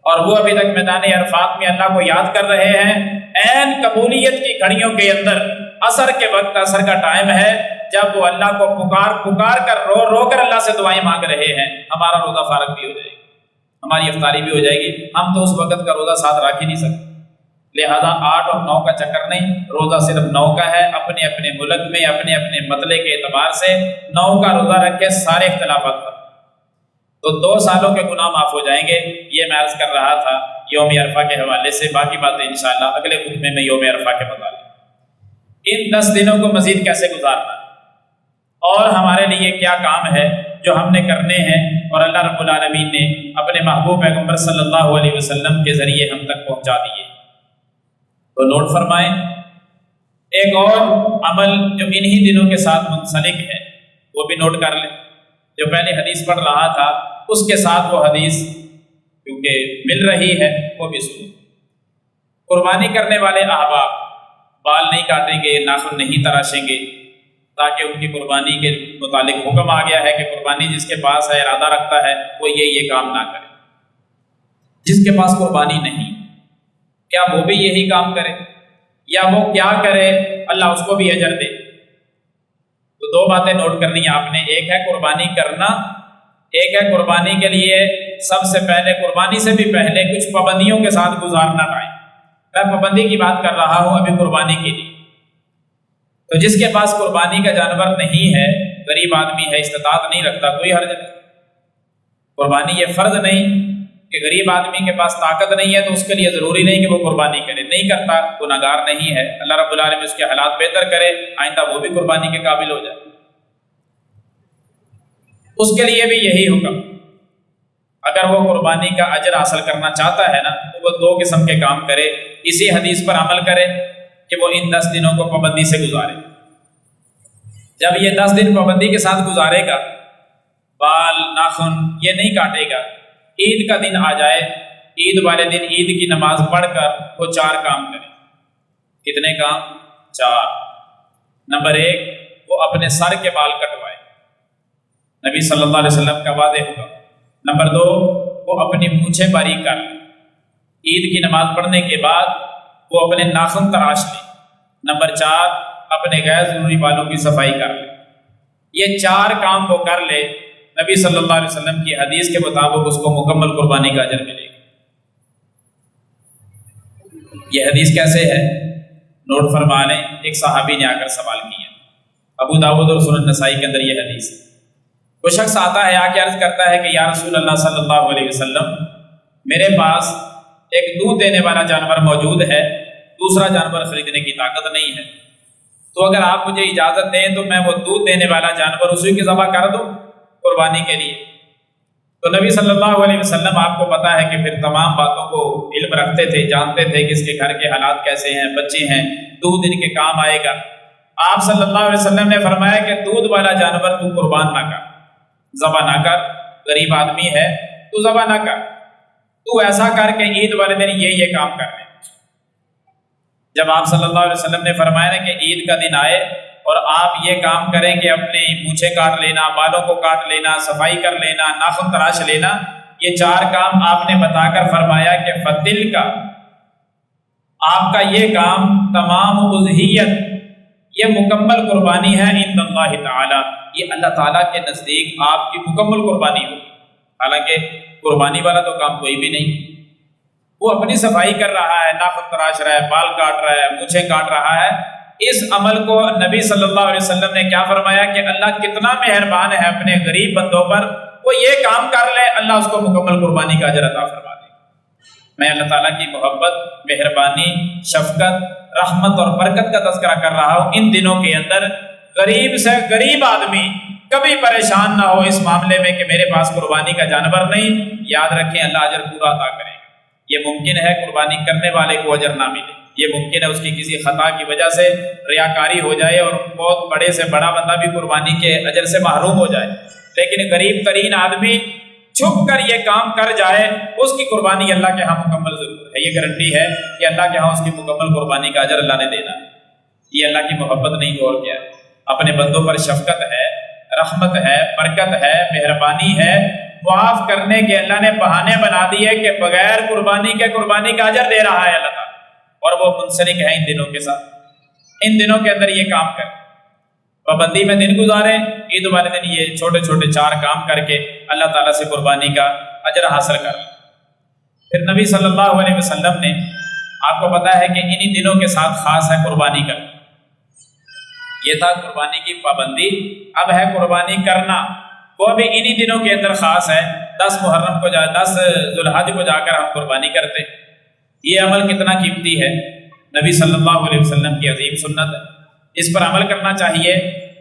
اور وہ ابھی تک میدان عرفات میں اللہ کو یاد کر رہے ہیں۔ عین قبولیت کی گھڑیوں کے اندر عصر کے وقت، عصر کا ٹائم ہے، جب وہ اللہ کو پکار کر رو کر اللہ سے دعائیں مانگ رہے ہیں، ہمارا روزہ فارغ بھی ہو جائے گا، ہماری افطاری بھی ہو جائے گی۔ ہم تو اس وقت کا روزہ ساتھ رکھ ہی نہیں سکتے۔ لہذا 8 اور 9 کا چکر نہیں، روزہ صرف 9 کا ہے۔ اپنے اپنے ملک میں اپنے اپنے مطلع کے اعتبار سے 9 کا روزہ رکھ کے سارے اختلافات پر، تو 2 سالوں کے گناہ معاف ہو جائیں گے۔ یہ میں عرض کر رہا تھا یوم عرفہ کے حوالے سے، باقی باتیں انشاءاللہ اگلے خطبے میں یوم عرفہ کے بتا لیں۔ ان 10 دنوں کو مزید کیسے گزارنا ہے اور ہمارے لیے کیا کام ہے جو ہم نے کرنے ہیں اور اللہ رب العالمین نے اپنے محبوب پیغمبر صلی اللہ علیہ وسلم کے ذریعے ہم تک پہنچا دیے، تو نوٹ فرمائیں۔ ایک اور عمل جو انہی دنوں کے ساتھ منسلک ہے وہ بھی نوٹ کر لیں۔ جو پہلے حدیث پڑھ رہا تھا اس کے ساتھ وہ حدیث کیونکہ مل رہی ہے وہ بھی سنیں۔ قربانی کرنے والے احباب بال نہیں کاٹیں گے، ناخن نہیں تراشیں گے، تاکہ ان کی قربانی کے متعلق حکم آ گیا ہے کہ قربانی جس کے پاس ہے، ارادہ رکھتا ہے، وہ یہ کام نہ کرے۔ جس کے پاس قربانی نہیں، کیا وہ بھی یہی کام کرے یا وہ کیا کرے اللہ اس کو بھی اجر دے؟ تو 2 باتیں نوٹ کرنی ہیں آپ نے۔ ایک ہے قربانی کرنا، ایک ہے قربانی کے لیے سب سے پہلے، قربانی سے بھی پہلے کچھ پابندیوں کے ساتھ گزارنا ٹائم۔ میں پابندی کی بات کر رہا ہوں ابھی قربانی کے لیے۔ تو جس کے پاس قربانی کا جانور نہیں ہے، غریب آدمی ہے، استطاعت نہیں رکھتا، کوئی حرج نہیں۔ قربانی یہ فرض نہیں کہ غریب آدمی کے پاس طاقت نہیں ہے تو اس کے لیے ضروری نہیں کہ وہ قربانی کرے، نہیں کرتا گناہگار نہیں ہے، اللہ رب العالمین اس کے حالات بہتر کرے، آئندہ وہ بھی قربانی کے قابل ہو جائے۔ اس کے لیے بھی یہی حکم، اگر وہ قربانی کا اجر حاصل کرنا چاہتا ہے نا تو وہ 2 قسم کے کام کرے، اسی حدیث پر عمل کرے کہ وہ ان 10 دنوں کو پابندی سے گزارے۔ جب یہ 10 دن پابندی کے ساتھ گزارے گا، بال ناخن یہ نہیں کاٹے گا، عید کا دن آ جائے، عید والے دن عید کی نماز پڑھ کر وہ 4 کام کرے۔ کتنے کام؟ 4۔ نمبر 1، وہ اپنے سر کے بال کٹوائے، نبی صلی اللہ علیہ وسلم کا وعدہ ہوگا۔ نمبر 2، وہ اپنی مونچھیں باریک کر لیں، عید کی نماز پڑھنے کے بعد وہ اپنے ناخن تراش لیں۔ نمبر 4، اپنے غیر ضروری بالوں کی صفائی کر لیں۔ یہ 4 کام وہ کر لے، نبی صلی اللہ علیہ وسلم کی حدیث کے مطابق اس کو مکمل قربانی کا اجر ملے گا۔ یہ حدیث کیسے ہے نوٹ فرما لیں۔ ایک صحابی نے آ کر سوال کیا، ابو داؤد اور سنن نسائی کے اندر یہ حدیث ہے۔ وہ شخص آتا ہے، آ کے عرض کرتا ہے کہ یا رسول اللہ صلی اللہ علیہ وسلم، میرے پاس ایک دودھ دینے والا جانور موجود ہے، دوسرا جانور خریدنے کی طاقت نہیں ہے، تو اگر آپ مجھے اجازت دیں تو میں وہ دودھ دینے والا جانور اسی کی ذبح کر دوں قربانی کے لیے۔ تو نبی صلی اللہ علیہ وسلم آپ کو پتہ ہے کہ پھر تمام باتوں کو علم رکھتے تھے، جانتے تھے کہ اس کے گھر کے حالات کیسے ہیں، بچے ہیں، دودھ ان کے کام آئے گا۔ آپ صلی اللہ علیہ وسلم نے فرمایا کہ دودھ والا جانور تو قربان نہ کر، ذبح نہ کر، غریب آدمی ہے تو ذبح نہ کر، تو ایسا کر کے عید والے دن یہ کام کر لیں۔ جب آپ صلی اللہ علیہ وسلم نے فرمایا نا کہ عید کا دن آئے اور آپ یہ کام کریں کہ اپنی مونچھیں کاٹ لینا، بالوں کو کاٹ لینا، صفائی کر لینا، ناخن تراش لینا، یہ 4 کام آپ نے بتا کر فرمایا کہ فتل کا آپ کا یہ کام تمام اضحیت، یہ مکمل قربانی ہے عند اللہ تعالی، یہ اللہ تعالیٰ کے نزدیک آپ کی مکمل قربانی ہوگی۔ حالانکہ قربانی والا تو کام کوئی بھی نہیں، وہ اپنی صفائی کر رہا ہے، ناخن تراش رہا ہے، بال کاٹ رہا ہے، مونچھیں کاٹ رہا ہے۔ اس عمل کو نبی صلی اللہ علیہ وسلم نے کیا فرمایا کہ اللہ کتنا مہربان ہے اپنے غریب بندوں پر، وہ یہ کام کر لے اللہ اس کو مکمل قربانی کا اجر عطا فرما دے۔ میں اللہ تعالیٰ کی محبت، مہربانی، شفقت، رحمت اور برکت کا تذکرہ کر رہا ہوں۔ ان دنوں کے اندر غریب سے غریب آدمی کبھی پریشان نہ ہو اس معاملے میں کہ میرے پاس قربانی کا جانور نہیں، یاد رکھیں اللہ اجر پورا عطا کرے۔ یہ ممکن ہے قربانی کرنے والے کو اجر نہ ملے، یہ ممکن ہے اس کی کسی خطا کی وجہ سے ریاکاری ہو جائے اور بہت بڑے سے بڑا بندہ بھی قربانی کے اجر سے محروم ہو جائے، لیکن غریب ترین آدمی چھپ کر یہ کام کر جائے، اس کی قربانی اللہ کے ہاں مکمل ضرور ہے۔ یہ گارنٹی ہے کہ اللہ کے ہاں اس کی مکمل قربانی کا اجر اللہ نے دینا ہے۔ یہ اللہ کی محبت نہیں تو اور کیا ہے؟ اپنے بندوں پر شفقت ہے، رحمت ہے، برکت ہے، مہربانی ہے، معاف کرنے کے اللہ نے بہانے بنا دیے کہ بغیر قربانی کے قربانی کا اجر دے رہا ہے اللہ تعالیٰ، اور وہ منسلک ہے ان دنوں کے ساتھ۔ ان دنوں کے اندر یہ کام کریں، پابندی میں دن گزاریں، عید والے دن یہ چھوٹے چھوٹے 4 کام کر کے اللہ تعالیٰ سے قربانی کا اجر حاصل کریں۔ پھر نبی صلی اللہ علیہ وسلم نے، آپ کو پتہ ہے کہ انہی دنوں کے ساتھ خاص ہے قربانی کا، یہ تھا قربانی کی پابندی، اب ہے قربانی کرنا، وہ بھی انہی دنوں کے اندر خاص ہے۔ 10 محرم کو 10 ذو الحج کو جا کر ہم قربانی کرتے۔ یہ عمل کتنا قیمتی ہے، نبی صلی اللہ علیہ وسلم کی عظیم سنت ہے، اس پر عمل کرنا چاہیے۔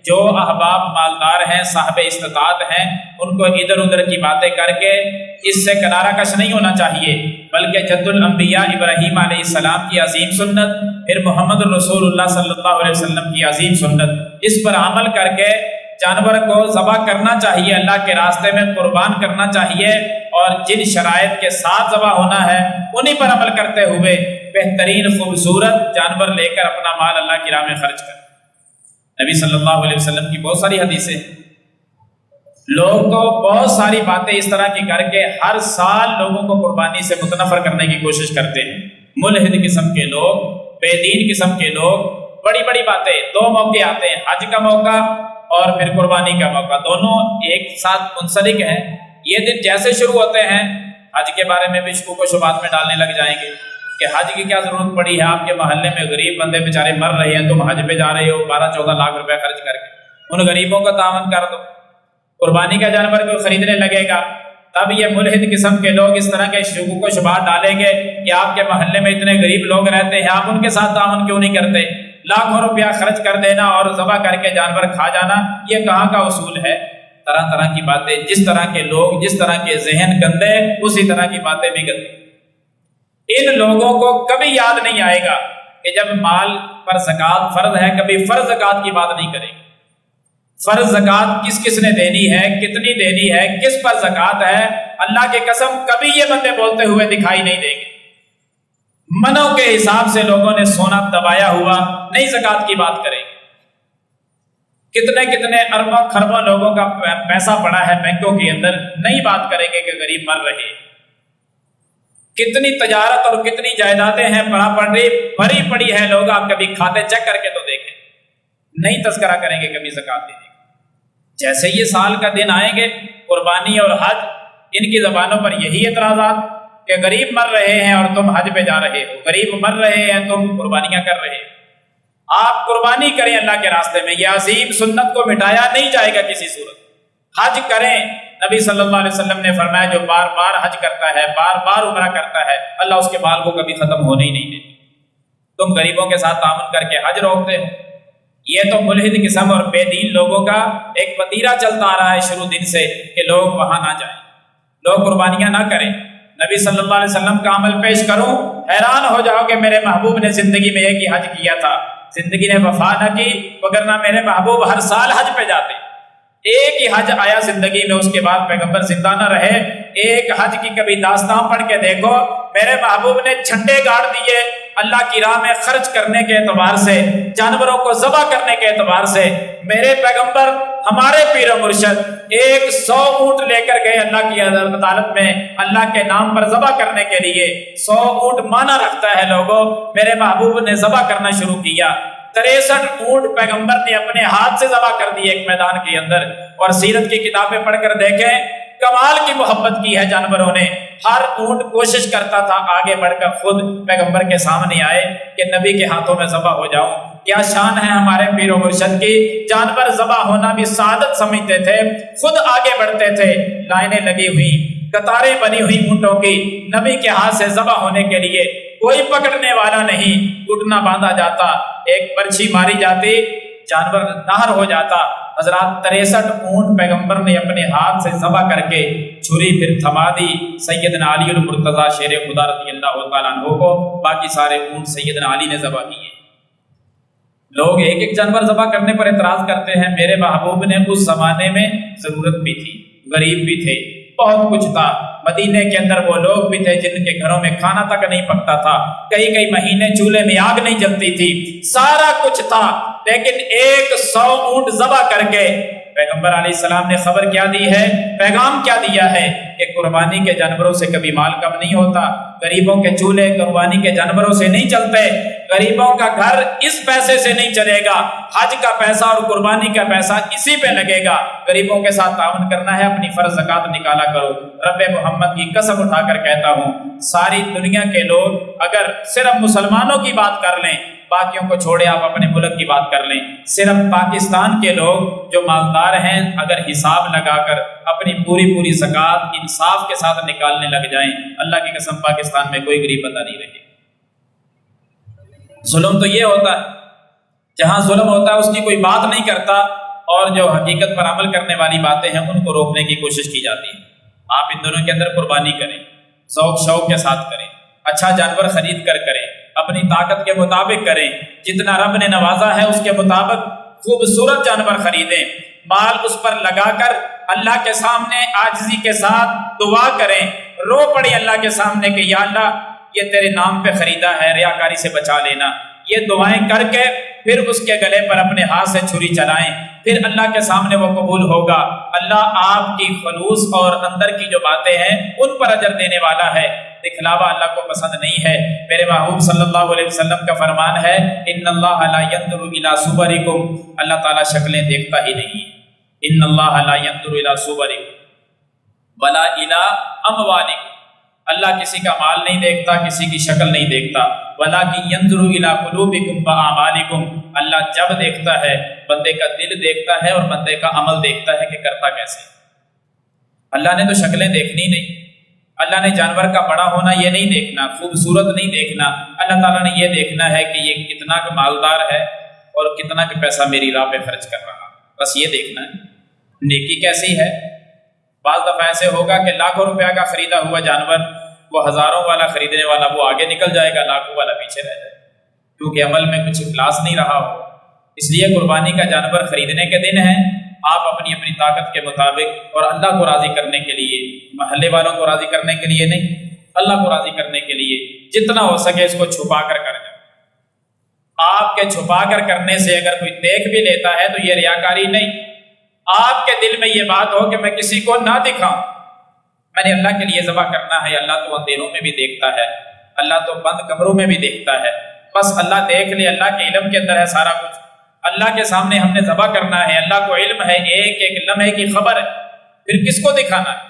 جو احباب مالدار ہیں، صاحب استطاعت ہیں، ان کو ادھر ادھر کی باتیں کر کے اس سے کنارہ کش نہیں ہونا چاہیے، بلکہ جد الانبیاء ابراہیم علیہ السلام کی عظیم سنت، پھر محمد رسول اللہ صلی اللہ علیہ وسلم کی عظیم سنت، اس پر عمل کر کے جانور کو ذبح کرنا چاہیے، اللہ کے راستے میں قربان کرنا چاہیے، اور جن شرائط کے ساتھ ذبح ہونا ہے انہی پر عمل کرتے ہوئے بہترین خوبصورت جانور لے کر اپنا مال اللہ کی راہ میں خرچ کریں۔ نبی صلی اللہ علیہ وسلم کی بہت ساری حدیثیں، لوگ تو بہت ساری باتیں اس طرح کی کر کے ہر سال لوگوں کو قربانی سے متنفر کرنے کی کوشش کرتے ہیں۔ ملحد قسم کے لوگ، بے دین قسم کے لوگ، بڑی بڑی باتیں، 2 موقع آتے ہیں، حج کا موقع اور پھر قربانی کا موقع، دونوں ایک ساتھ منسلک ہیں۔ یہ دن جیسے شروع ہوتے ہیں، حج کے بارے میں بھی شکوک و شبہات میں ڈالنے لگ جائیں گے کہ حج کی کیا ضرورت پڑی ہے، آپ کے محلے میں غریب بندے بیچارے مر رہے ہیں، تم حج پہ جا رہے ہو 12-14 لاکھ روپے خرچ کر کے، ان غریبوں کا تعاون کر دو۔ قربانی کا جانور کوئی خریدنے لگے گا، تب یہ ملحد قسم کے لوگ اس طرح کے شکوک و شبہات ڈالیں گے کہ آپ کے محلے میں اتنے غریب لوگ رہتے ہیں، آپ ان کے ساتھ تعاون کیوں نہیں کرتے؟ لاکھوں روپیہ خرچ کر دینا اور ذبح کر کے جانور کھا جانا، یہ کہاں کا اصول ہے؟ طرح طرح کی باتیں، جس طرح کے لوگ، جس طرح کے ذہن گندے، اسی طرح کی باتیں بھی گندی۔ ان لوگوں کو کبھی یاد نہیں آئے گا کہ جب مال پر زکوٰۃ فرض ہے، کبھی فرض زکوٰۃ کی بات نہیں کریں گے۔ فرض زکوٰۃ کس کس نے دینی ہے، کتنی دینی ہے، کس پر زکوٰۃ ہے، اللہ کی قسم کبھی یہ بندے بولتے ہوئے دکھائی نہیں دیں گے۔ منوں کے حساب سے لوگوں نے سونا دبایا ہوا، نہیں زکوٰۃ کی بات کریں گے۔ کتنے کتنے اربوں خربوں لوگوں کا پیسہ پڑا ہے بینکوں کے اندر، نہیں بات کریں گے کہ غریب مر رہے ہیں۔ کتنی تجارت اور کتنی جائیدادیں ہیں، پراپرٹی بھری پڑی ہے، لوگ آپ کبھی کھاتے چیک کر کے تو دیکھیں، نہیں تذکرہ کریں گے کبھی زکوٰۃ دینے کا۔ جیسے یہ سال کا دن آئیں گے، قربانی اور حج، ان کی زبانوں پر یہی اعتراضات کہ غریب مر رہے ہیں اور تم حج پہ جا رہے ہو، غریب مر رہے ہیں تم قربانیاں کر رہے ہو۔ آپ قربانی کریں اللہ کے راستے میں، یہ عظیم سنت کو مٹایا نہیں جائے گا کسی صورت۔ حج کریں، نبی صلی اللہ علیہ وسلم نے فرمایا جو بار بار حج کرتا ہے، بار بار عمرہ کرتا ہے، اللہ اس کے مال کو کبھی ختم ہونے ہی نہیں دیتا۔ تم غریبوں کے ساتھ تعاون کر کے حج روکتے ہو، یہ تو ملحد قسم اور بے دین لوگوں کا ایک وتیرہ چلتا آ رہا ہے شروع دن سے کہ لوگ وہاں نہ جائیں، لوگ قربانیاں نہ کریں۔ نبی صلی اللہ علیہ وسلم کا عمل پیش کروں، حیران ہو جاؤ کہ میرے محبوب نے زندگی میں ایک ہی حج کیا تھا، زندگی نے وفا نہ کی، وگرنہ میرے محبوب ہر سال حج پہ جاتے۔ ایک ہی حج آیا زندگی میں، اس کے بعد پیغمبر زندہ نہ رہے۔ ایک حج کی کبھی داستان پڑھ کے دیکھو، میرے محبوب نے جھنڈے گاڑ دیے اللہ کی راہ میں خرچ کرنے کے اعتبار سے، جانوروں کو ذبح کرنے کے اعتبار سے۔ میرے پیغمبر ہمارے پیر و مرشد 100 اونٹ لے کر گئے اللہ کی عدالت میں اللہ کے نام پر ذبح کرنے کے لیے۔ 100 اونٹ مانا رکھتا ہے لوگوں، میرے محبوب نے ذبح کرنا شروع کیا۔ 63 اونٹ پیغمبر نے اپنے ہاتھ سے ذبح کر دیے ایک میدان کے اندر۔ اور سیرت کی کتابیں پڑھ کر دیکھیں، کمال کی محبت کی ہے جانوروں نے۔ ہر اونٹ کوشش کرتا تھا آگے بڑھ کر خود پیغمبر کے سامنے آئے کہ نبی کے ہاتھوں میں ذبح ہو جاؤں۔ کیا شان ہے ہمارے پیر و مرشد کی، جانور ذبح ہونا بھی سعادت سمجھتے تھے، خود آگے بڑھتے تھے۔ لائنیں لگی ہوئی، قطاریں بنی ہوئی اونٹوں کی، نبی کے ہاتھ سے ذبح ہونے کے لیے، کوئی پکڑنے والا نہیں، گھٹنا باندھا جاتا، ایک برچھی ماری جاتی، جانور نہر ہو جاتا۔ حضرات 63 اونٹ پیغمبر نے اپنے ہاتھ سے ذبح کر کے چھری پھر تھما دی سیدنا علی المرتضیٰ شیر خدا رضی اللہ تعالیٰ عنہ کو۔ باقی سارے اونٹ سیدنا علی نے ذبح کیے۔ لوگ ایک ایک جانور ذبح کرنے پر اعتراض کرتے ہیں۔ میرے محبوب نے اس زمانے میں ضرورت بھی تھی، غریب بھی تھے، بہت کچھ تھا۔ مدینے کے اندر وہ لوگ بھی تھے جن کے گھروں میں کھانا تک نہیں پکتا تھا، کئی مہینے چولہے میں آگ نہیں جلتی تھی، سارا کچھ تھا، لیکن 100 اونٹ ذبح کر کے پیغمبر علیہ السلام نے خبر کیا دی ہے، پیغام کیا دیا ہے کہ قربانی کے جانوروں سے کبھی مال کم نہیں ہوتا، غریبوں کے چولہے قربانی کے جانوروں سے نہیں چلتے، غریبوں کا گھر اس پیسے سے نہیں چلے گا، حج کا پیسہ اور قربانی کا پیسہ اسی پہ لگے گا۔ غریبوں کے ساتھ تعاون کرنا ہے، اپنی فرض زکوٰۃ نکالا کرو۔ رب محمد کی قسم اٹھا کر کہتا ہوں، ساری دنیا کے لوگ اگر صرف مسلمانوں کی بات کر لیں، باقیوں کو چھوڑے آپ اپنے ملک کی بات کر لیں، صرف پاکستان کے لوگ جو مالدار ہیں اگر حساب لگا کر اپنی پوری زکوٰۃ انصاف کے ساتھ نکالنے لگ جائیں، اللہ کی قسم پاکستان میں کوئی غریب بندہ نہیں رہے۔ ظلم تو یہ ہوتا ہے، جہاں ظلم ہوتا ہے اس کی کوئی بات نہیں کرتا، اور جو حقیقت پر عمل کرنے والی باتیں ہیں ان کو روکنے کی کوشش کی جاتی ہے۔ آپ ان دونوں کے اندر قربانی کریں، ذوق شوق کے ساتھ کریں، اچھا جانور خرید کر کریں، اپنی طاقت کے مطابق کریں، جتنا رب نے نوازا ہے اس کے مطابق خوبصورت جانور خریدیں، مال اس پر لگا کر اللہ کے سامنے عاجزی کے ساتھ دعا کریں، رو پڑیں اللہ کے سامنے کہ یا اللہ یہ تیرے نام پہ خریدا ہے، ریاکاری سے بچا لینا۔ یہ دعائیں کر کے پھر اس کے گلے پر اپنے ہاتھ سے چھری چلائیں، پھر اللہ کے سامنے وہ قبول ہوگا۔ اللہ آپ کی خلوص اور اندر کی جو باتیں ہیں ان پر اجر دینے والا ہے، دکھلاوا اللہ کو پسند نہیں ہے۔ میرے محبوب صلی اللہ علیہ وسلم کا فرمان ہے، ان اللہ لا ينظر الى صورکم، اللہ تعالیٰ شکلیں دیکھتا ہی نہیں ہے۔ ان اللہ لا ينظر الى صورکم ولا الى اموالکم، اللہ کسی کا مال نہیں دیکھتا، کسی کی شکل نہیں دیکھتا، وَلَٰكِن يَنظُرُ إِلَىٰ قُلُوبِكُمْ وَأَعْمَالِكُمْ، اللہ جب دیکھتا ہے بندے کا دل دیکھتا ہے اور بندے کا عمل دیکھتا ہے کہ کرتا کیسے۔ اللہ نے تو شکلیں دیکھنی نہیں، اللہ نے جانور کا بڑا ہونا یہ نہیں دیکھنا، خوبصورت نہیں دیکھنا، اللہ تعالیٰ نے یہ دیکھنا ہے کہ یہ کتنا کا مالدار ہے اور کتنا کا پیسہ میری راہ پہ خرچ کر رہا، بس یہ دیکھنا ہے۔ نیکی کیسی ہے؟ بعض دفعہ ایسے ہوگا کہ لاکھوں روپیہ کا خریدا ہوا جانور، وہ ہزاروں والا خریدنے والا وہ آگے نکل جائے گا، لاکھوں والا پیچھے رہ جائے گا، کیونکہ عمل میں کچھ اخلاص نہیں رہا ہو۔ اس لیے قربانی کا جانور خریدنے کے دن ہے، آپ اپنی اپنی طاقت کے مطابق اور اللہ کو راضی کرنے کے لیے، محلے والوں کو راضی کرنے کے لیے نہیں، اللہ کو راضی کرنے کے لیے جتنا ہو سکے اس کو چھپا کر کریں۔ آپ کے چھپا کر کرنے سے اگر کوئی دیکھ بھی لیتا ہے تو یہ ریاکاری نہیں، آپ کے دل میں یہ بات ہو کہ میں کسی کو نہ دکھاؤں، میں نے اللہ کے لیے ذبح کرنا ہے۔ اللہ تو اندھیروں میں بھی دیکھتا ہے، اللہ تو بند کمروں میں بھی دیکھتا ہے، بس اللہ دیکھ لے، اللہ کے علم کے اندر ہے سارا کچھ، اللہ کے سامنے ہم نے ذبح کرنا ہے، اللہ کو علم ہے، ایک ایک لمحے کی خبر ہے، پھر کس کو دکھانا ہے؟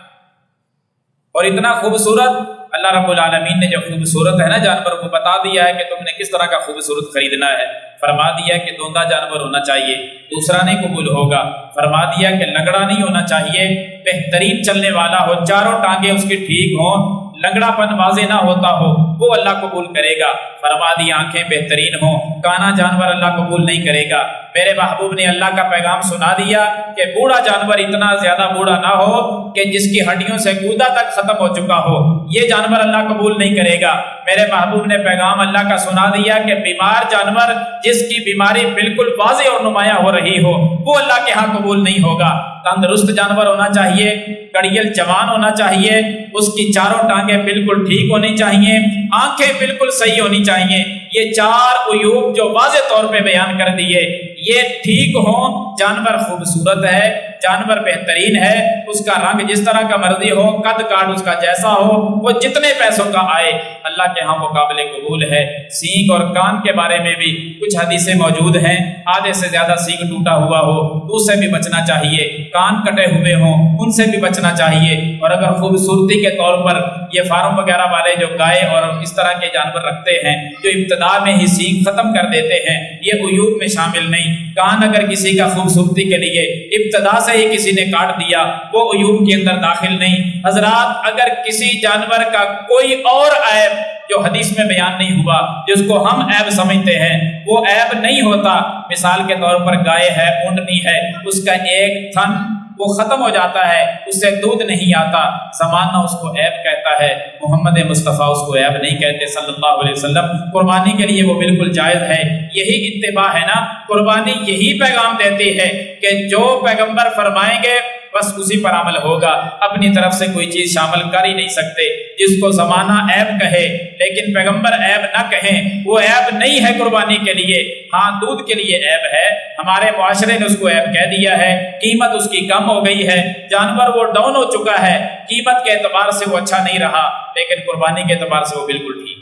اور اتنا خوبصورت اللہ رب العالمین نے جو خوبصورت ہے نا جانور کو بتا دیا ہے کہ تم نے کس طرح کا خوبصورت خریدنا ہے۔ فرما دیا کہ دوندا جانور ہونا چاہیے، دوسرا نہیں قبول ہوگا۔ فرما دیا کہ لنگڑا نہیں ہونا چاہیے، بہترین چلنے والا ہو، چاروں ٹانگیں اس کی ٹھیک ہوں، لنگڑا پن واضح نہ ہوتا ہو، وہ اللہ قبول کرے گا۔ فرما دی آنکھیں بہترین ہوں، کانا جانور اللہ قبول نہیں کرے گا۔ میرے محبوب نے اللہ کا پیغام سنا دیا کہ بوڑھا جانور اتنا زیادہ بوڑھا نہ ہو کہ جس کی ہڈیوں سے گودا تک ختم ہو چکا ہو، یہ جانور اللہ قبول نہیں کرے گا۔ میرے محبوب نے پیغام اللہ کا سنا دیا کہ بیمار جانور جس کی بیماری بالکل واضح اور نمایاں ہو رہی ہو، وہ اللہ کے ہاں قبول نہیں ہوگا۔ تندرست جانور ہونا چاہیے، کڑیل جوان ہونا چاہیے، اس کی چاروں ٹانگیں بالکل ٹھیک ہونی چاہیے، آنکھیں بالکل صحیح ہونی چاہیے۔ یہ 4 عیوب جو واضح طور پہ بیان کر دیے، یہ ٹھیک ہوں۔ جانور خوبصورت ہے، جانور بہترین ہے، اس کا رنگ جس طرح کا مرضی ہو، قد کاٹ اس کا جیسا ہو، وہ جتنے پیسوں کا آئے، اللہ کے ہاں وہ قابل قبول ہے۔ سینگ اور کان کے بارے میں بھی کچھ حدیثیں موجود ہیں، آدھے سے زیادہ سینگ ٹوٹا ہوا ہو تو اس سے بھی بچنا چاہیے، کان کٹے ہوئے ہوں ان سے بھی بچنا چاہیے۔ اور اگر خوبصورتی کے طور پر یہ فارم وغیرہ والے جو گائے اور اس طرح کے جانور رکھتے ہیں جو ابتدا میں ہی سینگ ختم کر دیتے ہیں، یہ عیوب میں شامل نہیں۔ کان اگر کسی کا خوبصورتی کے لیے ابتدا سے ہی کسی نے کاٹ دیا، وہ عیوب کے اندر داخل نہیں۔ حضرات، اگر کسی جانور کا کوئی اور عیب جو حدیث میں بیان نہیں ہوا، جس کو ہم عیب سمجھتے ہیں، وہ عیب نہیں ہوتا۔ مثال کے طور پر گائے ہے، اونٹنی ہے، اس کا ایک تھن وہ ختم ہو جاتا ہے، اس سے دودھ نہیں آتا، زمانہ اس کو عیب کہتا ہے، محمد مصطفیٰ اس کو عیب نہیں کہتے صلی اللہ علیہ وسلم۔ قربانی کے لیے وہ بالکل جائز ہے۔ یہی اتباع ہے نا، قربانی یہی پیغام دیتی ہے کہ جو پیغمبر فرمائیں گے بس اسی پر عمل ہوگا، اپنی طرف سے کوئی چیز شامل کر ہی نہیں سکتے۔ جس کو زمانہ عیب کہے لیکن پیغمبر عیب نہ کہیں، وہ عیب نہیں ہے قربانی کے لیے۔ ہاں، دودھ کے لیے عیب ہے، ہمارے معاشرے نے اس کو عیب کہہ دیا ہے، قیمت اس کی کم ہو گئی ہے، جانور وہ ڈاؤن ہو چکا ہے، قیمت کے اعتبار سے وہ اچھا نہیں رہا، لیکن قربانی کے اعتبار سے وہ بالکل ٹھیک۔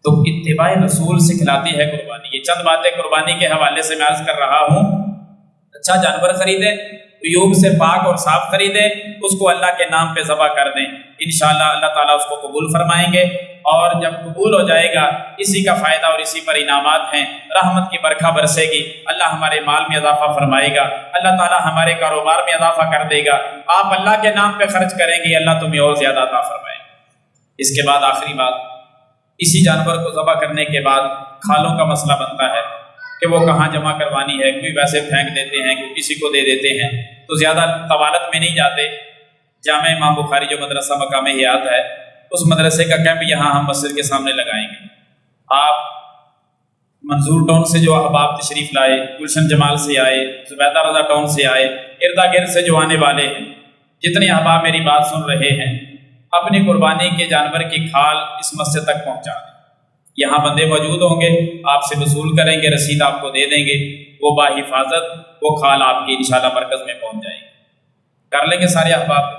تو اتباع رسول سکھلاتی ہے قربانی۔ یہ چند باتیں قربانی کے حوالے سے میں عرض کر رہا ہوں۔ اچھا جانور خریدیں، عیوب سے پاک اور صاف خریدیں، اس کو اللہ کے نام پہ ذبح کر دیں، انشاءاللہ اللہ تعالیٰ اس کو قبول فرمائیں گے۔ اور جب قبول ہو جائے گا، اسی کا فائدہ اور اسی پر انعامات ہیں، رحمت کی برکھا برسے گی، اللہ ہمارے مال میں اضافہ فرمائے گا، اللہ تعالیٰ ہمارے کاروبار میں اضافہ کر دے گا۔ آپ اللہ کے نام پہ خرچ کریں گے، اللہ تمہیں اور زیادہ عطا فرمائے گا۔ اس کے بعد آخری بات، اسی جانور کو ذبح کرنے کے بعد کھالوں کا مسئلہ بنتا ہے کہ وہ کہاں جمع کروانی ہے، کوئی ویسے پھینک دیتے ہیں، کوئی کسی کو دے دیتے ہیں، تو زیادہ طوالت میں نہیں جاتے۔ جامع امام بخاری جو مدرسہ مقام حیات ہے، اس مدرسے کا کیمپ یہاں ہم مسجد کے سامنے لگائیں گے۔ آپ منظور ٹاؤن سے جو احباب تشریف لائے، گلشن جمال سے آئے، زبیدہ رضا ٹاؤن سے آئے، اردا گرد سے جو آنے والے ہیں، جتنے احباب میری بات سن رہے ہیں، اپنی قربانی کے جانور کی کھال اس مسجد تک پہنچا دیں۔ یہاں بندے موجود ہوں گے، آپ سے وصول کریں گے، رسید آپ کو دے دیں گے، وہ باحفاظت وہ کھال آپ کی انشاءاللہ مرکز میں پہنچ جائے گی۔ کر لیں گے سارے احباب۔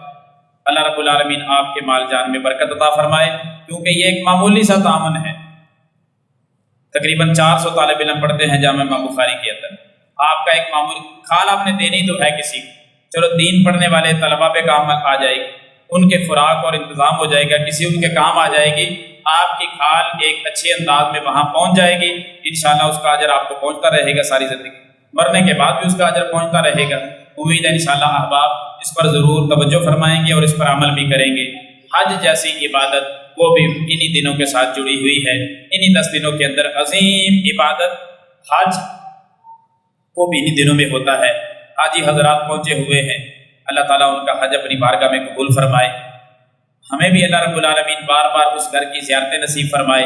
اللہ رب العالمین آپ کے مال جان میں برکت عطا فرمائے، کیونکہ یہ ایک معمولی سا تعاون ہے۔ تقریباً 400 طالب علم پڑھتے ہیں جامع امام بخاری کے اندر۔ آپ کا ایک معمولی کھال آپ نے دینی تو ہے کسی کو، چلو دین پڑھنے والے طلباء پہ کام آ جائے گی، ان کے خوراک اور انتظام ہو جائے گا، کسی ان کے کام آ جائے گی، آپ کی کھال ایک اچھے انداز میں وہاں پہنچ جائے گی، انشاءاللہ اس کا اجر آپ کو پہنچتا رہے گا ساری زندگی، مرنے کے بعد بھی اس کا اجر پہنچتا رہے گا۔ امید ہے انشاءاللہ احباب اس پر ضرور توجہ فرمائیں گے اور اس پر عمل بھی کریں گے۔ حج جیسی عبادت وہ بھی انہی دنوں کے ساتھ جڑی ہوئی ہے، انہی 10 دنوں کے اندر عظیم عبادت حج وہ بھی انہی دنوں میں ہوتا ہے۔ حاجی حضرات پہنچے ہوئے ہیں، اللہ تعالیٰ ان کا حج اپنی بارگاہ میں قبول فرمائے، ہمیں بھی اللہ رب العالمین بار بار اس گھر کی زیارتیں نصیب فرمائے۔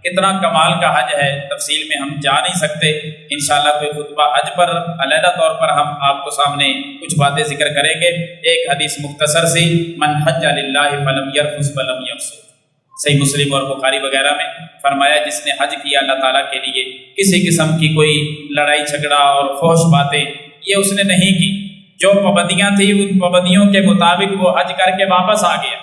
کتنا کمال کا حج ہے، تفصیل میں ہم جا نہیں سکتے، انشاءاللہ کوئی خطبہ حج پر علیحدہ طور پر ہم آپ کو سامنے کچھ باتیں ذکر کریں گے۔ ایک حدیث مختصر سی، من حج للہ فلم یرفث ولم یفسق، صحیح مسلم اور بخاری وغیرہ میں فرمایا جس نے حج کیا اللہ تعالیٰ کے لیے، کسی قسم کی کوئی لڑائی جھگڑا اور فحش باتیں یہ اس نے نہیں کی، جو پابندیاں تھیں ان پابندیوں کے مطابق وہ حج کر کے واپس آ گیا۔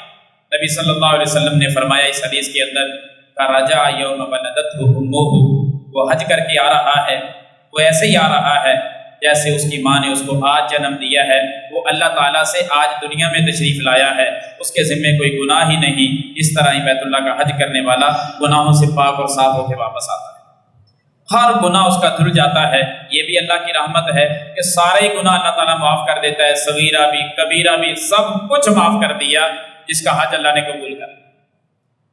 نبی صلی اللہ علیہ وسلم نے فرمایا اس حدیث کے اندر کا رجع یوم ولدتہ امہ، وہ حج کر کے آ رہا ہے، وہ ایسے ہی آ رہا ہے جیسے اس کی ماں نے اس کو آج جنم دیا ہے، وہ اللہ تعالیٰ سے آج دنیا میں تشریف لایا ہے، اس کے ذمے کوئی گناہ ہی نہیں، اس طرح ہی بیت اللہ کا حج کرنے والا گناہوں سے پاک اور صاف ہو کے واپس آتا ہے، ہر گناہ اس کا دھل جاتا ہے۔ یہ بھی اللہ کی رحمت ہے کہ سارے گناہ اللہ تعالیٰ معاف کر دیتا ہے، صغیرہ بھی کبیرہ بھی، سب کچھ معاف کر دیا جس کا حج اللہ نے قبول کر۔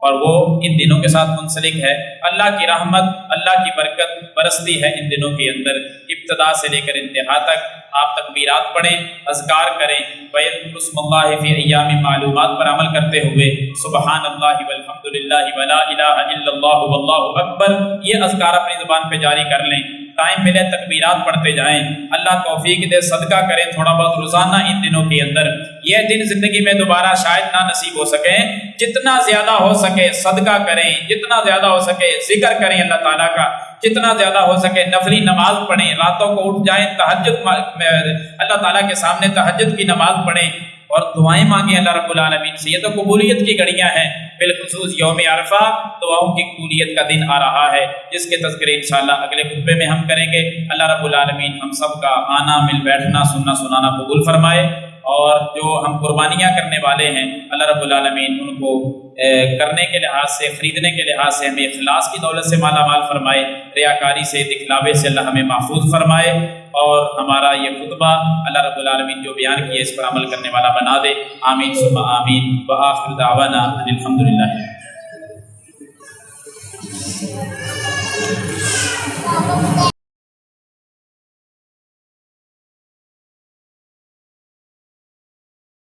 اور وہ ان دنوں کے ساتھ منسلک ہے۔ اللہ کی رحمت، اللہ کی برکت برستی ہے ان دنوں کے اندر، ابتدا سے لے کر انتہا تک۔ آپ تکبیرات پڑھیں، اذکار کریں، وَيَذْكُرُوا اسْمَ اللَّهِ فِي أَيَّامٍ معلومات پر عمل کرتے ہوئے سبحان اللہ والحمد للہ ولا الہ الا اللہ واللہ اکبر، یہ اذکار اپنی زبان پہ جاری کر لیں۔ ٹائم ملے تکبیرات پڑھتے جائیں، اللہ توفیق دے، صدقہ کریں تھوڑا بہت روزانہ ان دنوں کے اندر۔ یہ دن زندگی میں دوبارہ شاید نہ نصیب ہو سکے، جتنا زیادہ ہو سکے صدقہ کریں، جتنا زیادہ ہو سکے ذکر کریں اللہ تعالیٰ کا، جتنا زیادہ ہو سکے نفلی نماز پڑھیں، راتوں کو اٹھ جائیں، تہجد اللہ تعالیٰ کے سامنے تہجد کی نماز پڑھیں اور دعائیں مانگیں اللہ رب العالمین سے۔ یہ تو قبولیت کی گھڑیاں ہیں، بالخصوص یوم عرفہ دعاؤں کی قبولیت کا دن آ رہا ہے، جس کے تذکرے انشاءاللہ اگلے خطبے میں ہم کریں گے۔ اللہ رب العالمین ہم سب کا آنا، مل بیٹھنا، سننا سنانا قبول فرمائے، اور جو ہم قربانیاں کرنے والے ہیں اللہ رب العالمین ان کو کرنے کے لحاظ سے، خریدنے کے لحاظ سے ہمیں اخلاص کی دولت سے مالا مال فرمائے، ریاکاری سے، دکھلاوے سے اللہ ہمیں محفوظ فرمائے، اور ہمارا یہ خطبہ اللہ رب العالمین جو بیان کیے اس پر عمل کرنے والا بنا دے۔ آمین ثم آمین، وآخر دعوانا ان الحمد للہ۔